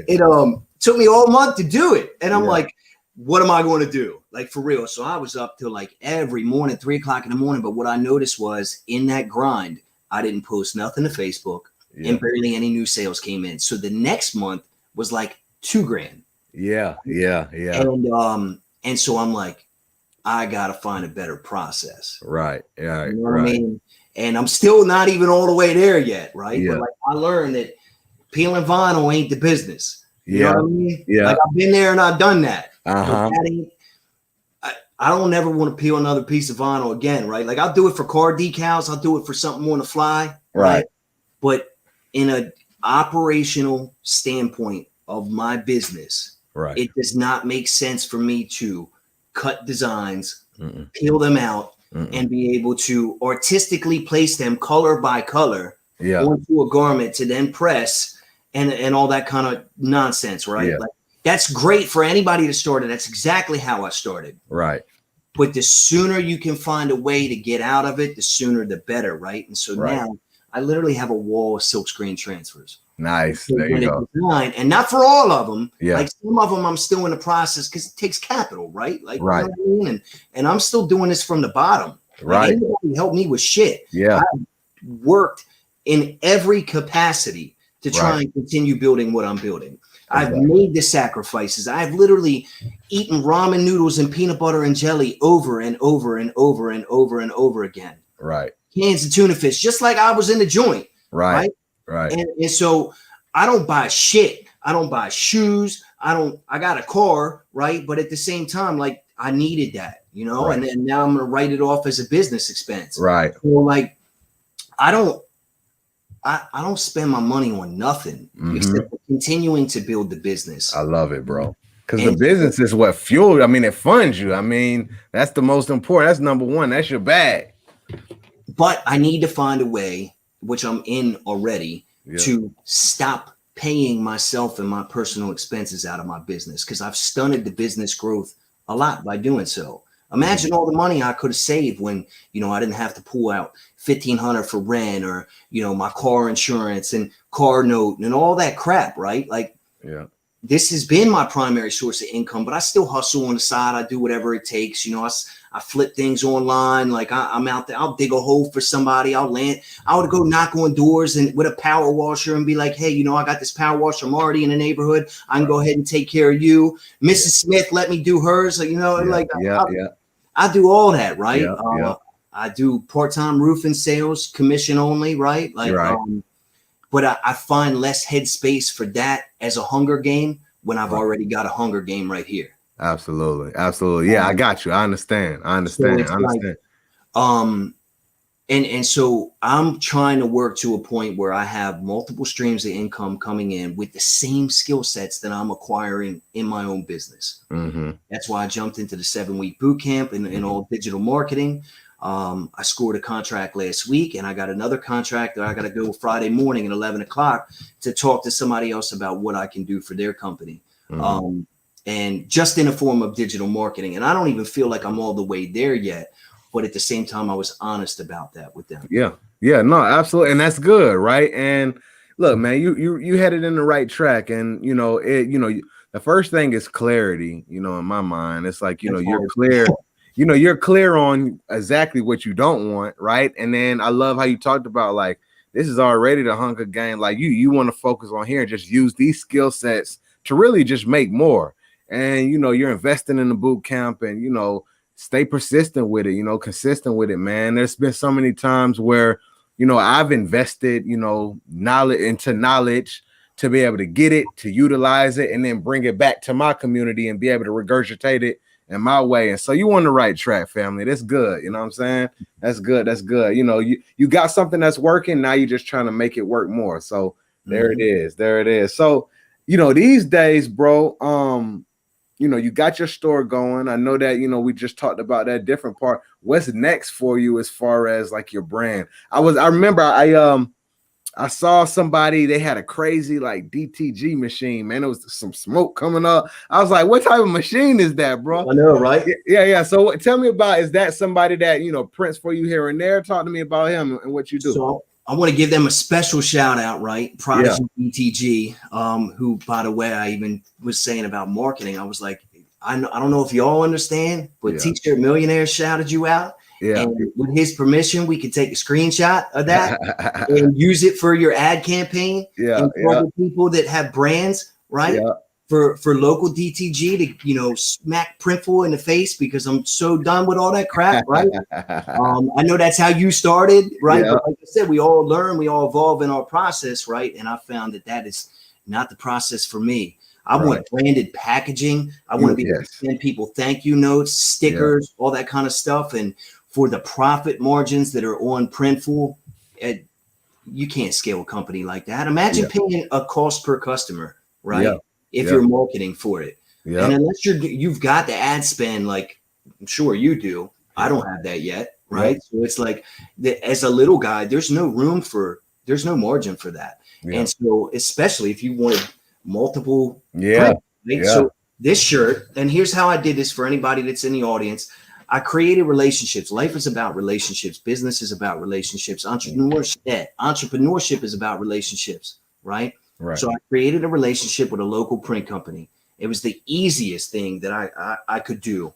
it took me all month to do it. And I'm like, what am I going to do? Like for real. So I was up till like every morning, 3 o'clock in the morning. But what I noticed was in that grind, I didn't post nothing to Facebook and barely any new sales came in. So the next month was like $2,000. Yeah. And so I'm like, I gotta find a better process. Right. Yeah. You know what I mean? And I'm still not even all the way there yet, right? Yeah. But like I learned that peeling vinyl ain't the business. You know what I mean? Yeah. Like I've been there and I've done that. Uh-huh. I don't ever want to peel another piece of vinyl again, right? Like I'll do it for car decals, I'll do it for something on the fly, right? But in an operational standpoint of my business, it does not make sense for me to cut designs, peel them out, and be able to artistically place them color by color onto a garment to then press and all that kind of nonsense, right? Yeah. Like that's great for anybody to start it. That's exactly how I started. Right. But the sooner you can find a way to get out of it, the sooner the better, right? And so now I literally have a wall of silkscreen transfers. Nice. There you go. Design, and not for all of them. Yeah. Like some of them I'm still in the process because it takes capital, right? Like, right. You know what I mean? And I'm still doing this from the bottom. Right. Like, anybody help me with shit. Yeah. I worked in every capacity to try and continue building what I'm building. I've made the sacrifices. I've literally eaten ramen noodles and peanut butter and jelly over and over and over and over and over again. Right. Cans of tuna fish, just like I was in the joint. Right. And so I don't buy shit. I don't buy shoes. I got a car, right? But at the same time, like I needed that, you know, and then now I'm going to write it off as a business expense. Right. So like, I don't spend my money on nothing except for continuing to build the business. I love it, bro. Because the business is what fuels. I mean, it funds you. I mean, that's the most important. That's number one. That's your bag. But I need to find a way, which I'm in already, to stop paying myself and my personal expenses out of my business because I've stunted the business growth a lot by doing so. Imagine all the money I could have saved when, you know, I didn't have to pull out $1,500 for rent or, you know, my car insurance and car note and all that crap, right? Like, this has been my primary source of income, but I still hustle on the side. I do whatever it takes. You know, I flip things online. Like I'm out there. I'll dig a hole for somebody. I would go knock on doors and with a power washer and be like, hey, you know, I got this power washer. I'm already in the neighborhood. I can go ahead and take care of you. Mrs. Smith, let me do hers. You know, I do all that, right? I do part-time roofing sales, commission only, right? Like, but I find less headspace for that as a hunger game when I've already got a hunger game right here. Absolutely. Absolutely. Yeah, I got you. I understand. So it's like, and so I'm trying to work to a point where I have multiple streams of income coming in with the same skill sets that I'm acquiring in my own business. That's why I jumped into the 7-week boot camp in all digital marketing. I scored a contract last week, and I got another contract that I got to go Friday morning at 11 o'clock to talk to somebody else about what I can do for their company. And just in a form of digital marketing. And I don't even feel like I'm all the way there yet. But at the same time, I was honest about that with them. Yeah. Yeah, no, absolutely. And that's good, right? And look, man, you headed in the right track. And the first thing is clarity, in my mind. It's like, you're clear, you're clear on exactly what you don't want, right? And then I love how you talked about, like, this is already the hunger game. Like, you want to focus on here and just use these skill sets to really just make more. And you're investing in the boot camp, and stay persistent with it, consistent with it, man. There's been so many times where, I've invested, knowledge to be able to get it, to utilize it, and then bring it back to my community and be able to regurgitate it in my way. And so you on the right track, family. That's good. You know what I'm saying? That's good. That's good. You got something that's working. Now you're just trying to make it work more. So there it is. There it is. So, these days, bro, you got your store going. I know that, we just talked about that different part. What's next for you as far as like your brand? I remember I saw somebody, they had a crazy like DTG machine, man. It was some smoke coming up. I was like, what type of machine is that, bro? I know, right? Yeah. So tell me about, is that somebody that, prints for you here and there? Talk to me about him and what you do. So I want to give them a special shout out, right? Prodigy DTG, who, by the way, I even was saying about marketing. I was like, I don't know if y'all understand, but T-shirt Millionaires shouted you out. Yeah. And with his permission, we could take a screenshot of that and use it for your ad campaign. And for the people that have brands, right? Yeah. For local DTG to, smack Printful in the face, because I'm so done with all that crap, right? I know that's how you started, right? Yeah. But like I said, we all learn, we all evolve in our process, right? And I found that is not the process for me. I want branded packaging. I want to be able to send people thank you notes, stickers, all that kind of stuff. And for the profit margins that are on Printful, you can't scale a company like that. Imagine paying a cost per customer, right? Yeah. If you're marketing for it. Yeah. And unless you've got the ad spend, like I'm sure you do. I don't have that yet, right? Yeah. So it's like as a little guy, there's no margin for that. Yeah. And so especially if you wanted multiple prints, right? So this shirt, and here's how I did this for anybody that's in the audience. I created relationships. Life is about relationships. Business is about relationships. Entrepreneurship is about relationships, right? Right. So I created a relationship with a local print company. It was the easiest thing that I could do.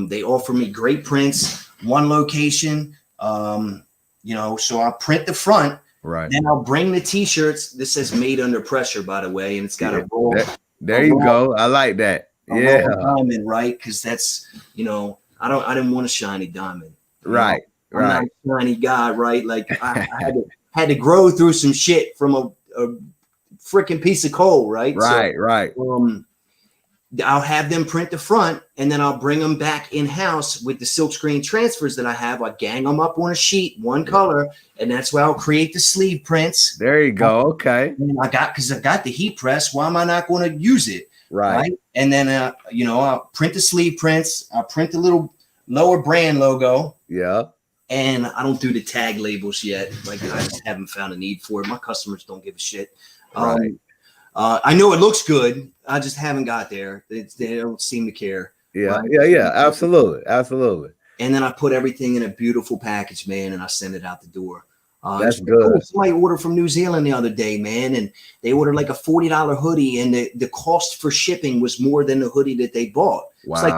They offer me great prints, one location, so I'll print the front. Right. Then I'll bring the T-shirts. This says "Made Under Pressure," by the way, and it's got a roll. There you go. I like that. Yeah, diamond, right? Because that's I didn't want a shiny diamond. Right. I'm not a shiny guy, right? Like I had to grow through some shit from a freaking piece of coal, right? Right. I'll have them print the front, and then I'll bring them back in-house with the silkscreen transfers that I have. I gang them up on a sheet, one color, and that's where I'll create the sleeve prints. There you go. Okay. And because I got the heat press. Why am I not going to use it? Right. And then, I'll print the sleeve prints. I'll print the little lower brand logo. Yeah. And I don't do the tag labels yet. Like I just haven't found a need for it. My customers don't give a shit. Right. I know it looks good. I just haven't got there. They don't seem to care. Yeah. Right? Yeah. Absolutely. And then I put everything in a beautiful package, man, and I send it out the door. That's good. Cool. Somebody ordered from New Zealand the other day, man, and they ordered like a $40 hoodie, and the cost for shipping was more than the hoodie that they bought. Wow. It's like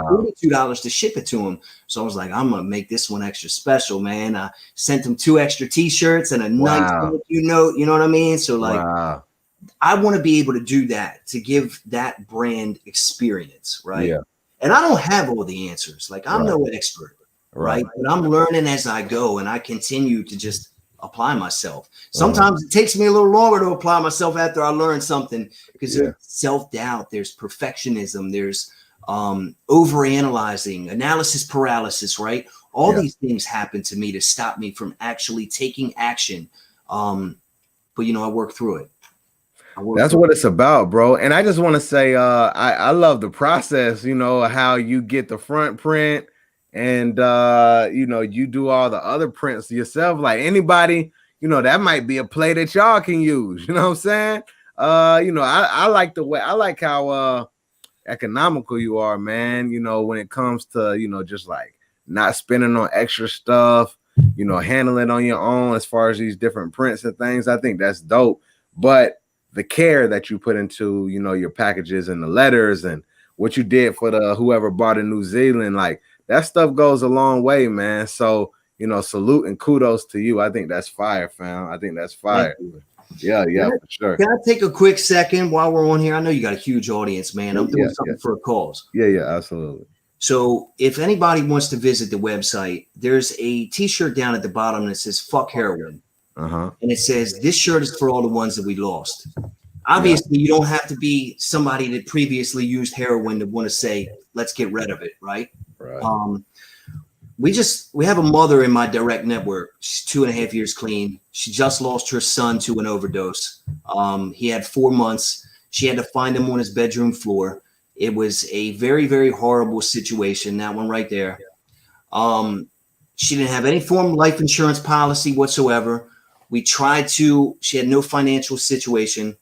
$42 to ship it to them. So I was like, I'm gonna make this one extra special, man. I sent them 2 extra T-shirts and a nice thank you note. You know what I mean? So like, I want to be able to do that, to give that brand experience, right? Yeah. And I don't have all the answers. Like I'm no expert, right? But I'm learning as I go, and I continue to just apply myself. Sometimes it takes me a little longer to apply myself after I learn something, because there's self-doubt, there's perfectionism, there's overanalyzing, analysis paralysis, right? All these things happen to me to stop me from actually taking action. But you know, I work through it. That's what it's about, bro. And I just want to say, I love the process, you know, how you get the front print and, you know, you do all the other prints yourself. Like anybody, you know, that might be a play that y'all can use. You know what I'm saying? You know, I like the way, I like how economical you are, man. You know, when it comes to, you know, just like not spending on extra stuff, you know, handling on your own as far as these different prints and things. I think that's dope. But the care that you put into, you know, your packages and the letters and what you did for the whoever bought in New Zealand, like that stuff goes a long way, man. So, you know, salute and kudos to you. I think that's fire, fam. I think that's fire. Yeah, for sure. Can I take a quick second while we're on here? I know you got a huge audience, man. I'm doing something for a cause. Yeah, absolutely. So if anybody wants to visit the website, there's a t-shirt down at the bottom that says "fuck heroin." And it says, "This shirt is for all the ones that we lost." Obviously, you don't have to be somebody that previously used heroin to want to say, let's get rid of it, right? We have a mother in my direct network. She's 2.5 years clean. She just lost her son to an overdose. He had 4 months. She had to find him on his bedroom floor. It was a very, very horrible situation. That one right there. She didn't have any form of life insurance policy whatsoever. She had no financial situation.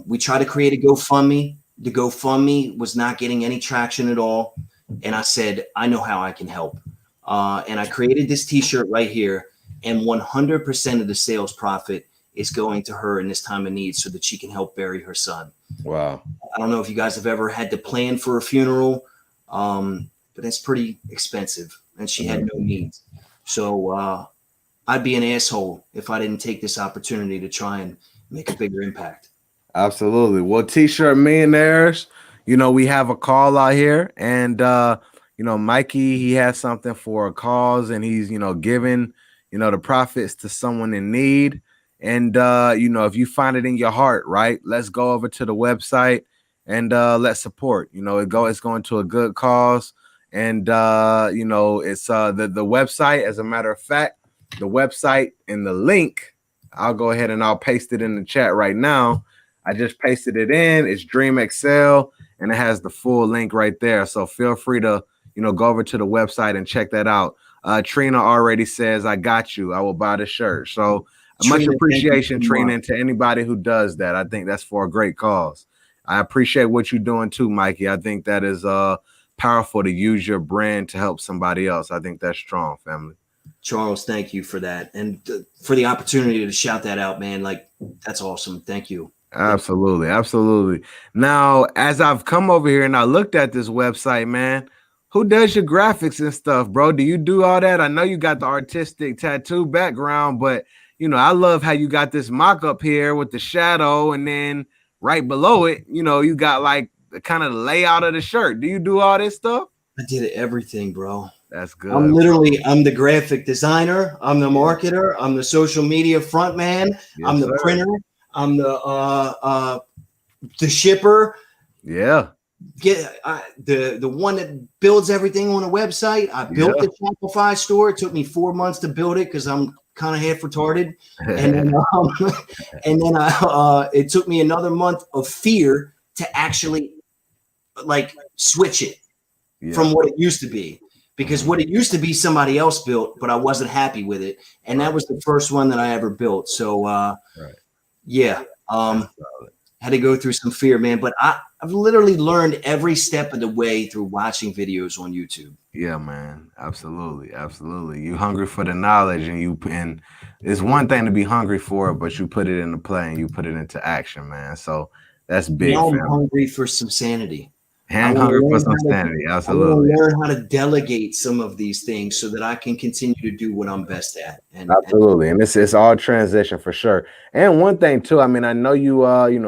We tried to create a GoFundMe. The GoFundMe was not getting any traction at all. And I said, I know how I can help. And I created this t-shirt right here, and 100% of the sales profit is going to her in this time of need so that she can help bury her son. Wow. I don't know if you guys have ever had to plan for a funeral, but it's pretty expensive, and she had no means. So I'd be an asshole if I didn't take this opportunity to try and make a bigger impact. Absolutely. Well, T-shirt Millionaires, you know, we have a call out here, and you know, Mikey, he has something for a cause, and he's, you know, giving, you know, the profits to someone in need. And you know, if you find it in your heart, right, let's go over to the website and let's support. You know, it's going to a good cause. And you know, it's the website, as a matter of fact, the website and the link, I'll go ahead and I'll paste it in the chat right now. I just pasted it in. It's DREAMXL, and it has the full link right there. So feel free to, you know, go over to the website and check that out. Trina already says, I got you. I will buy the shirt. So much appreciation, Trina, and to anybody who does that. I think that's for a great cause. I appreciate what you're doing too, Mikey. I think that is powerful to use your brand to help somebody else. I think that's strong, family. Charles, thank you for that. And for the opportunity to shout that out, man. Like, that's awesome. Thank you. Absolutely. Absolutely. Now, as I've come over here and I looked at this website, man, who does your graphics and stuff, bro? Do you do all that? I know you got the artistic tattoo background, but you know, I love how you got this mock-up here with the shadow, and then right below it, you know, you got like the kind of layout of the shirt. Do you do all this stuff? I did everything, bro. That's good. I'm the graphic designer. I'm the marketer. I'm the social media front man. Yes, I'm the printer. I'm the shipper. Yeah. The one that builds everything on a website. I built the Shopify store. It took me 4 months to build it because I'm kind of half retarded. And then, it took me another month of fear to actually like switch it from what it used to be. Because what it used to be, somebody else built, but I wasn't happy with it. And that was the first one that I ever built. So, had to go through some fear, man. But I've literally learned every step of the way through watching videos on YouTube. Yeah, man. Absolutely. Absolutely. You hungry for the knowledge, and it's one thing to be hungry for it, but you put it into play and you put it into action, man. So that's big. Now I'm hungry for some sanity. Hungry for some sanity. Absolutely. I want to learn how to delegate some of these things so that I can continue to do what I'm best at. Absolutely. And it's all transition for sure. And one thing too, I mean, I know you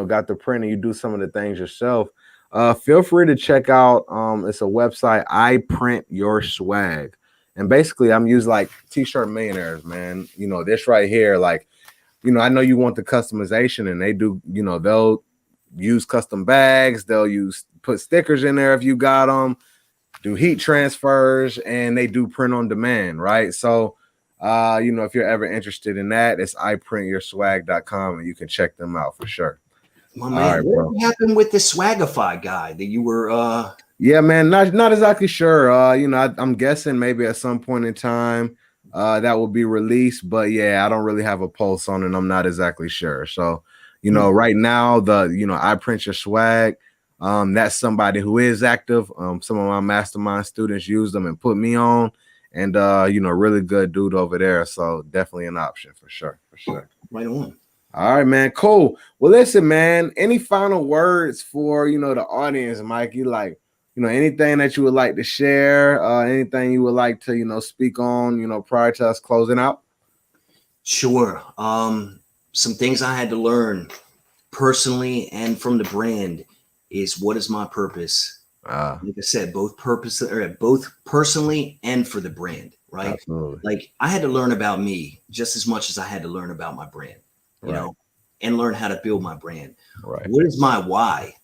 got the print and you do some of the things yourself. Feel free to check out it's a website, I Print Your Swag. And basically I'm using like T-shirt Millionaires, man. You know, this right here, like, you know, I know you want the customization, and they do, you know, they'll use custom bags, they'll put stickers in there if you got them, do heat transfers, and they do print on demand, right? So you know, if you're ever interested in that, it's iPrintYourSwag.com, and you can check them out for sure. My man, what happened with the Swagify guy that you were Yeah, man, not exactly sure. You know, I'm guessing maybe at some point in time that will be released, but yeah, I don't really have a pulse on it. I'm not exactly sure. So, you know, right now, I Print Your Swag, that's somebody who is active. Some of my mastermind students use them and put me on, and you know, really good dude over there. So definitely an option for sure. Right on. All right, man. Cool. Well, listen, man, any final words for, you know, the audience, Mikey? Like, you know, anything that you would like to share, anything you would like to, you know, speak on, you know, prior to us closing out? Sure. Some things I had to learn personally and from the brand is, what is my purpose? Like I said, both personally and for the brand, right? Absolutely. Like, I had to learn about me just as much as I had to learn about my brand, you know, and learn how to build my brand. Right. What is my why?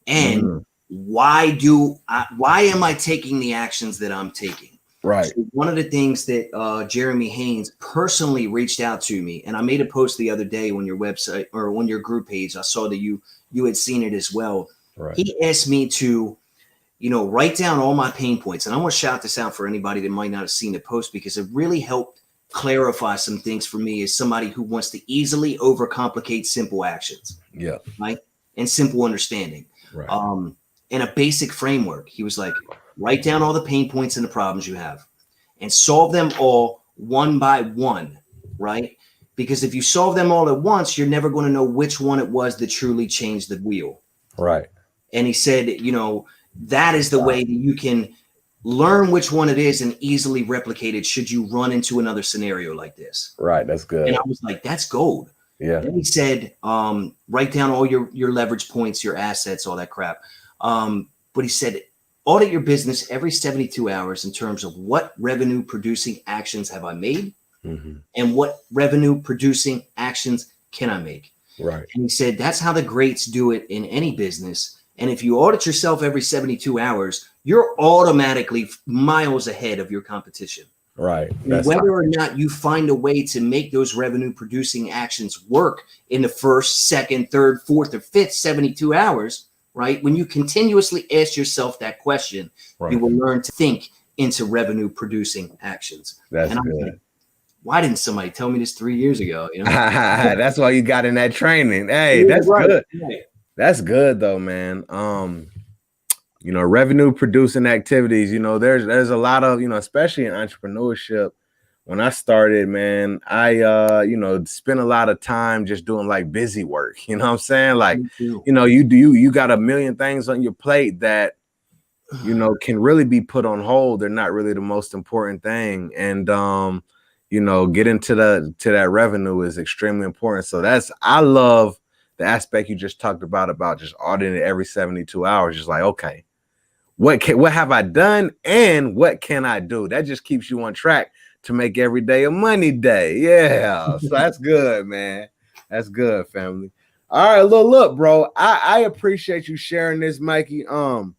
And why am I taking the actions that I'm taking? Right. So one of the things that Jeremy Haynes personally reached out to me, and I made a post the other day on your website or on your group page. I saw that you had seen it as well. Right. He asked me to, you know, write down all my pain points. And I want to shout this out for anybody that might not have seen the post, because it really helped clarify some things for me as somebody who wants to easily overcomplicate simple actions. Yeah. Right. And simple understanding. Right. In a basic framework. He was like, write down all the pain points and the problems you have and solve them all one by one, right? Because if you solve them all at once, you're never going to know which one it was that truly changed the wheel. Right. And he said, you know, that is the way that you can learn which one it is and easily replicate it should you run into another scenario like this. Right. That's good. And I was like, that's gold. Yeah. Then he said, write down all your leverage points, your assets, all that crap. But he said, audit your business every 72 hours in terms of what revenue producing actions have I made and what revenue producing actions can I make? Right. And he said, that's how the greats do it in any business. And if you audit yourself every 72 hours, you're automatically miles ahead of your competition. Right. Whether or not you find a way to make those revenue producing actions work in the first, second, third, fourth, or fifth 72 hours, right? When you continuously ask yourself that question, you will learn to think into revenue producing actions. That's and I'm good. like, why didn't somebody tell me this 3 years ago? You know, that's why you got in that training. Hey, that's good. Right. That's good though, man. You know, revenue producing activities, you know, there's a lot of, you know, especially in entrepreneurship. When I started, man, I you know, spent a lot of time just doing like busy work. You know what I'm saying? Like, you know, you got a million things on your plate that, you know, can really be put on hold. They're not really the most important thing. And you know, getting to that revenue is extremely important. So I love the aspect you just talked about just auditing it every 72 hours. Just like, okay, what have I done and what can I do? That just keeps you on track to make every day a money day. Yeah. So that's good, man. That's good, family. All right, look, bro. I appreciate you sharing this, Mikey. You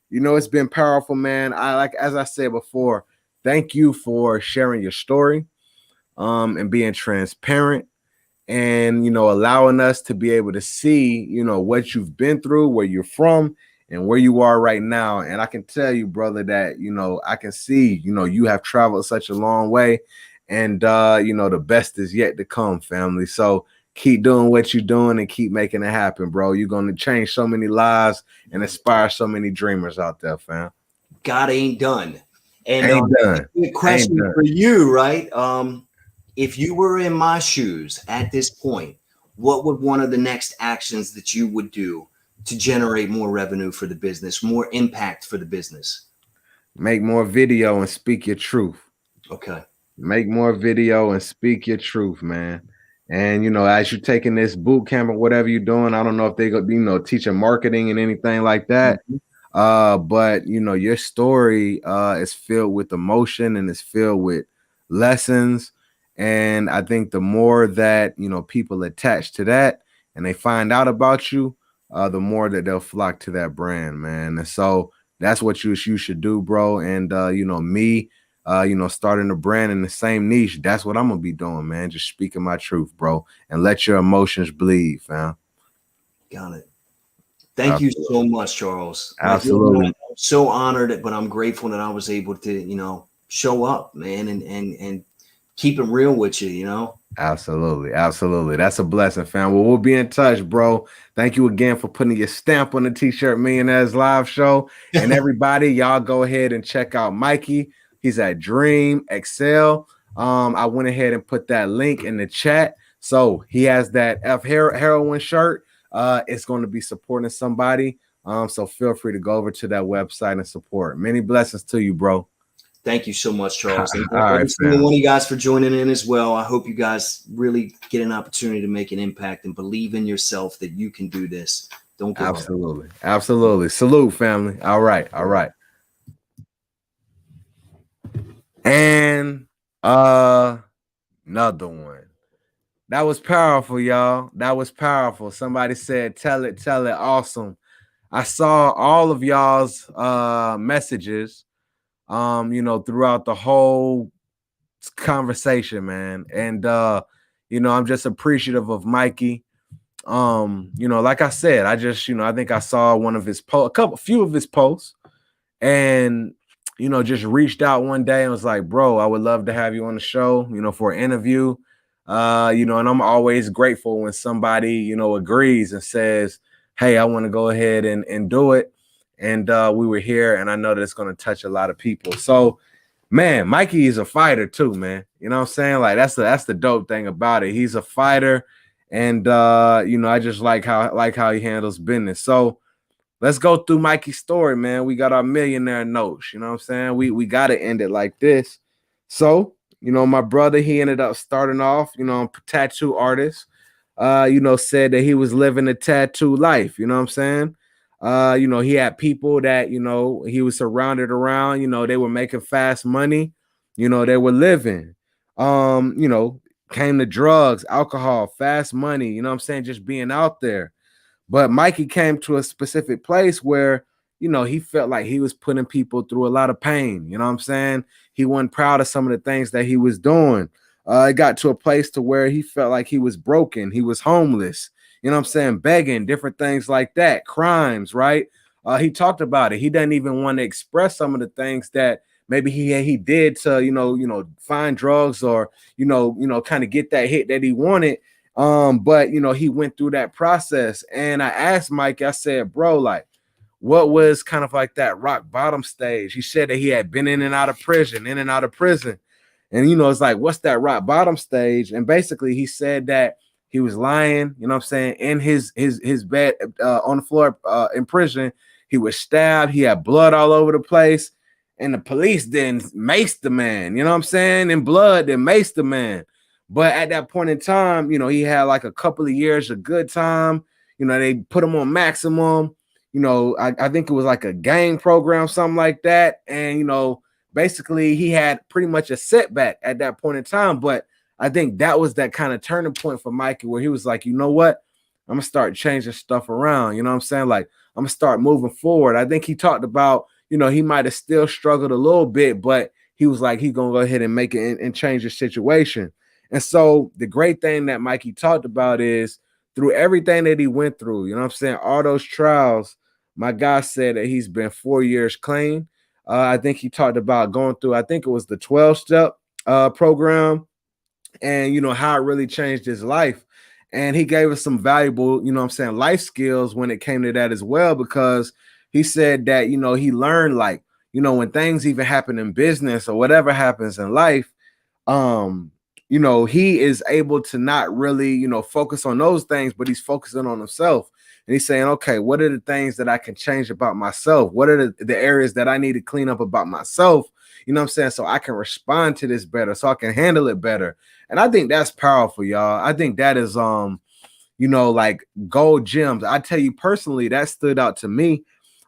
know, it's been powerful, man. As I said before, thank you for sharing your story, and being transparent, and, you know, allowing us to be able to see, you know, what you've been through, where you're from, and where you are right now. And I can tell you, brother, that, you know, I can see, you know, you have traveled such a long way, and you know, the best is yet to come, family. So keep doing what you're doing and keep making it happen, bro. You're going to change so many lives and inspire so many dreamers out there, fam. God ain't done. And ain't done. Good question for you, right? If you were in my shoes at this point, what would one of the next actions that you would do to generate more revenue for the business, more impact for the business? Make more video and speak your truth. Okay. Make more video and speak your truth, man. And, you know, as you're taking this boot camp or whatever you're doing, I don't know if they go, you know, teaching marketing and anything like that. But you know, your story is filled with emotion and it's filled with lessons. And I think the more that, you know, people attach to that and they find out about you, the more that they'll flock to that brand, man. And so that's what you should do, bro. And you know, me, you know, starting a brand in the same niche, that's what I'm gonna be doing, man. Just speaking my truth, bro, and let your emotions bleed, fam. Got it. Thank you so Absolutely. much, Charles. Like, Absolutely. I'm so honored, but I'm grateful that I was able to, show up, man, and keep it real with you, Absolutely. Absolutely. That's a blessing, fam. Well, we'll be in touch, bro. Thank you again for putting your stamp on the T-shirt Millionaires live show. And everybody, y'all go ahead and check out Mikey. He's at DREAMXL. I went ahead and put that link in the chat. So he has that heroin shirt. It's going to be supporting somebody. So feel free to go over to that website and support. Many blessings to you, bro. Thank you so much, Charles. And All right, every single fam. one of you guys for joining in as well. I hope you guys really get an opportunity to make an impact and believe in yourself that you can do this. Don't give up. Absolutely. Absolutely. Salute, family. All right. All right. And another one. That was powerful, y'all. That was powerful. Somebody said, tell it, awesome. I saw all of y'all's messages you know, throughout the whole conversation, man. And you know, I'm just appreciative of Mikey. You know, like I said, I just, you know, I think I saw one of his few of his posts, and you know, just reached out one day and was like, bro, I would love to have you on the show, you know, for an interview. You know, and I'm always grateful when somebody, you know, agrees and says, hey, I want to go ahead and do it. And we were here, and I know that it's going to touch a lot of people. So, man, Mikey is a fighter too, man. You know what I'm saying? Like that's the dope thing about it. He's a fighter, and you know, I just like how he handles business. So let's go through Mikey's story, man. We got our millionaire notes. You know what I'm saying? We got to end it like this. So, you know, my brother, he ended up starting off, you know, tattoo artist. You know, said that he was living a tattoo life. You know what I'm saying? You know, he had people that, you know, he was surrounded around, you know, they were making fast money, you know, they were living. You know, came to drugs, alcohol, fast money, you know what I'm saying? Just being out there. But Mikey came to a specific place where, you know, he felt like he was putting people through a lot of pain. You know what I'm saying? He wasn't proud of some of the things that he was doing. It got to a place to where he felt like he was broken. He was homeless. You know what I'm saying? Begging, different things like that, crimes, right? He talked about it. He doesn't even want to express some of the things that maybe he did to, find drugs or, kind of get that hit that he wanted. But you know, he went through that process, and I asked Mike, I said, bro, like, what was kind of like that rock bottom stage? He said that he had been in and out of prison, and you know, it's like, what's that rock bottom stage? And basically, he said that he was lying, you know what I'm saying, in his bed on the floor in prison. He was stabbed. He had blood all over the place, and the police then maced the man. You know what I'm saying? In blood, then maced the man. But at that point in time, you know, he had like a couple of years of good time. You know, they put him on maximum. You know, I think it was like a gang program, something like that. And, you know, basically he had pretty much a setback at that point in time. But I think that was that kind of turning point for Mikey where he was like, you know what? I'm going to start changing stuff around. You know what I'm saying? Like, I'm going to start moving forward. I think he talked about, you know, he might have still struggled a little bit, but he was like, he's going to go ahead and make it and change the situation. And so the great thing that Mikey talked about is through everything that he went through, you know what I'm saying? All those trials, my guy said that he's been 4 years clean. I think he talked about going through, I think it was the 12-step program, and, you know, how it really changed his life. And he gave us some valuable, you know what I'm saying, life skills when it came to that as well, because he said that, you know, he learned, like, you know, when things even happen in business or whatever happens in life, um, you know, he is able to not really, you know, focus on those things, but he's focusing on himself. And he's saying, okay, what are the things that I can change about myself? What are the areas that I need to clean up about myself? You know what I'm saying? So I can respond to this better, so I can handle it better. And I think that's powerful, y'all. I think that is, you know, like gold gems. I tell you personally, that stood out to me.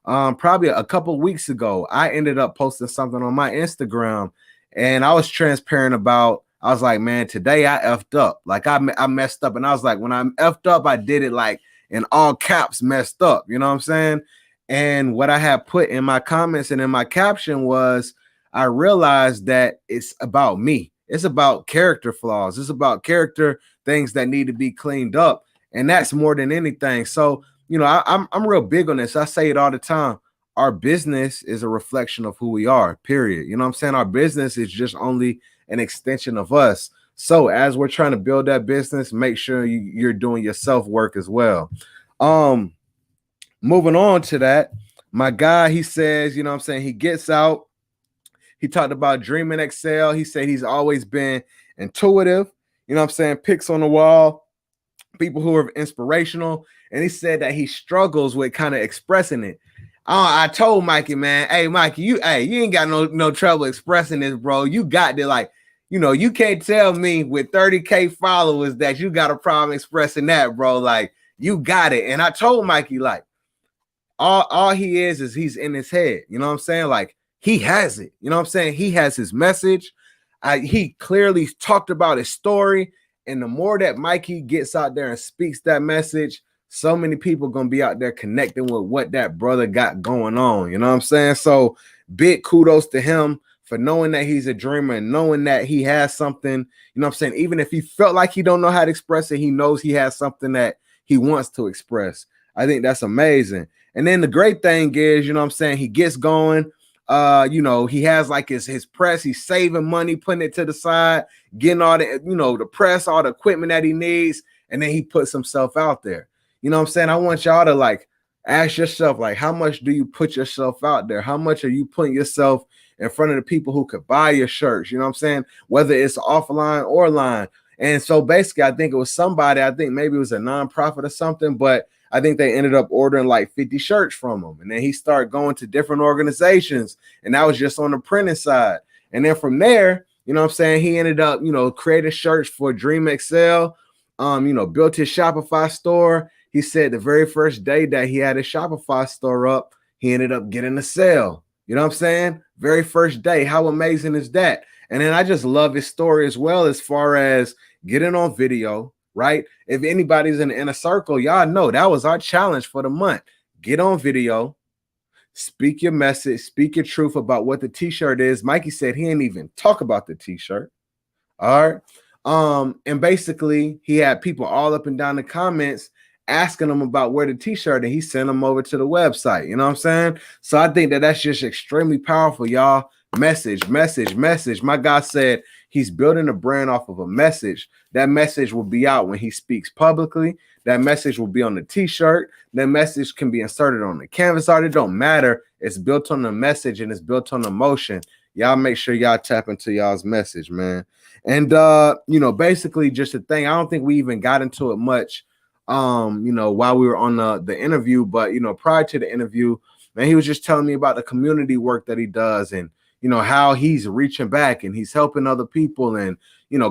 probably a couple weeks ago, I ended up posting something on my Instagram, and I was transparent about. I was like, man, today I effed up. Like I messed up, and I was like, when I effed up, I did it like in all caps, messed up. You know what I'm saying? And what I had put in my comments and in my caption was, I realized that it's about me. It's about character flaws. It's about character things that need to be cleaned up, and that's more than anything. So I'm real big on this. I say it all the time. Our business is a reflection of who we are, period. You know what I'm saying? Our business is just only an extension of us. So as we're trying to build that business, make sure you're doing your self-work as well. Moving on to that, my guy, he says, you know what I'm saying, he gets out. He talked about DREAMXL. He said he's always been intuitive, you know what I'm saying, picks on the wall, people who are inspirational. And he said that he struggles with kind of expressing it. I told Mikey, man, hey, Mikey, you ain't got no trouble expressing this, bro. You got to, like, you can't tell me with 30K followers that you got a problem expressing that, bro. Like, you got it. And I told Mikey, like, all he is he's in his head. You know what I'm saying? Like, he has it. You know what I'm saying? He has his message. He clearly talked about his story. And the more that Mikey gets out there and speaks that message, so many people going to be out there connecting with what that brother got going on. You know what I'm saying? So big kudos to him for knowing that he's a dreamer and knowing that he has something, you know what I'm saying? Even if he felt like he don't know how to express it, he knows he has something that he wants to express. I think that's amazing. And then the great thing is, you know what I'm saying, he gets going. He has like his press, he's saving money, putting it to the side, getting all the, the press, all the equipment that he needs, and then he puts himself out there. You know what I'm saying? I want y'all to like ask yourself, like, how much do you put yourself out there? How much are you putting yourself in front of the people who could buy your shirts? You know what I'm saying? Whether it's offline or line. And so basically, I think it was somebody, I think maybe it was a nonprofit or something, but I think they ended up ordering like 50 shirts from him. And then he started going to different organizations. And that was just on the printing side. And then from there, you know what I'm saying, he ended up, creating shirts for DREAMXL, built his Shopify store. He said the very first day that he had his Shopify store up, he ended up getting a sale. You know what I'm saying? Very first day. How amazing is that? And then I just love his story as well, as far as getting on video, right? If anybody's in the inner circle, y'all know that was our challenge for the month. Get on video, speak your message, speak your truth about what the t-shirt is. Mikey said he didn't even talk about the t-shirt. All right. And basically he had people all up and down the comments asking him about where the t-shirt, and he sent them over to the website. You know what I'm saying? So I think that that's just extremely powerful, y'all. Message. My guy said he's building a brand off of a message. That message will be out when he speaks publicly. That message will be on the t-shirt. That message can be inserted on the canvas art. It don't matter. It's built on the message and it's built on emotion. Y'all make sure y'all tap into y'all's message, man. And basically just a thing. I don't think we even got into it much while we were on the interview, but prior to the interview, man, he was just telling me about the community work that he does, and how he's reaching back and he's helping other people and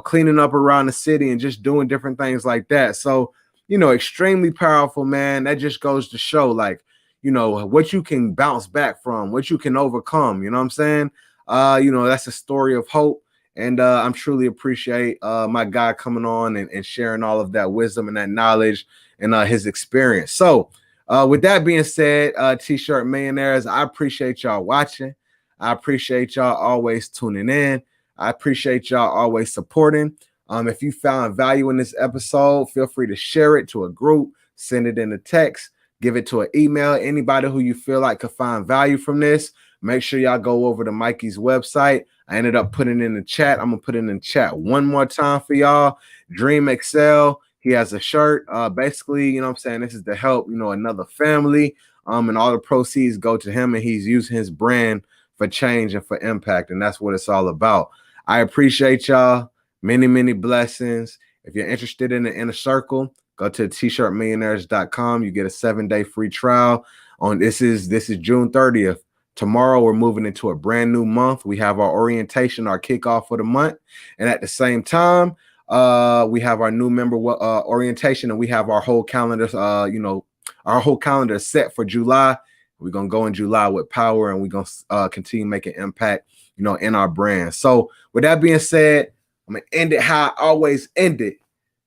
cleaning up around the city and just doing different things like that. So extremely powerful, man. That just goes to show, like, what you can bounce back from, what you can overcome. You know what I'm saying? That's a story of hope. And I'm truly appreciate my guy coming on and sharing all of that wisdom and that knowledge and his experience. So with that being said, T-Shirt Millionaires, I appreciate y'all watching. I appreciate y'all always tuning in. I appreciate y'all always supporting. If you found value in this episode, feel free to share it to a group, send it in a text, give it to an email. Anybody who you feel like could find value from this, make sure y'all go over to Mikey's website. I ended up putting it in the chat. I'm going to put it in the chat one more time for y'all. DREAMXL. He has a shirt. Basically, you know what I'm saying, this is to help, another family. And all the proceeds go to him, and he's using his brand for change and for impact. And that's what it's all about. I appreciate y'all. Many, many blessings. If you're interested in the inner circle, go to tshirtmillionaires.com. You get a 7-day free trial on this is June 30th. Tomorrow, we're moving into a brand new month. We have our orientation, our kickoff for the month. And at the same time, we have our new member orientation, and we have our whole calendar, our whole calendar set for July. We're going to go in July with power, and we're going to continue making impact, you know, in our brand. So with that being said, I'm going to end it how I always end it.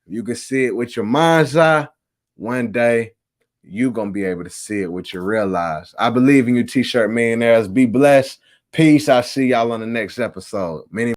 You can see it with your mind's eye. One day, you're going to be able to see it with your real eyes. I believe in you, T-shirt millionaires. Be blessed. Peace. I'll see y'all on the next episode. Many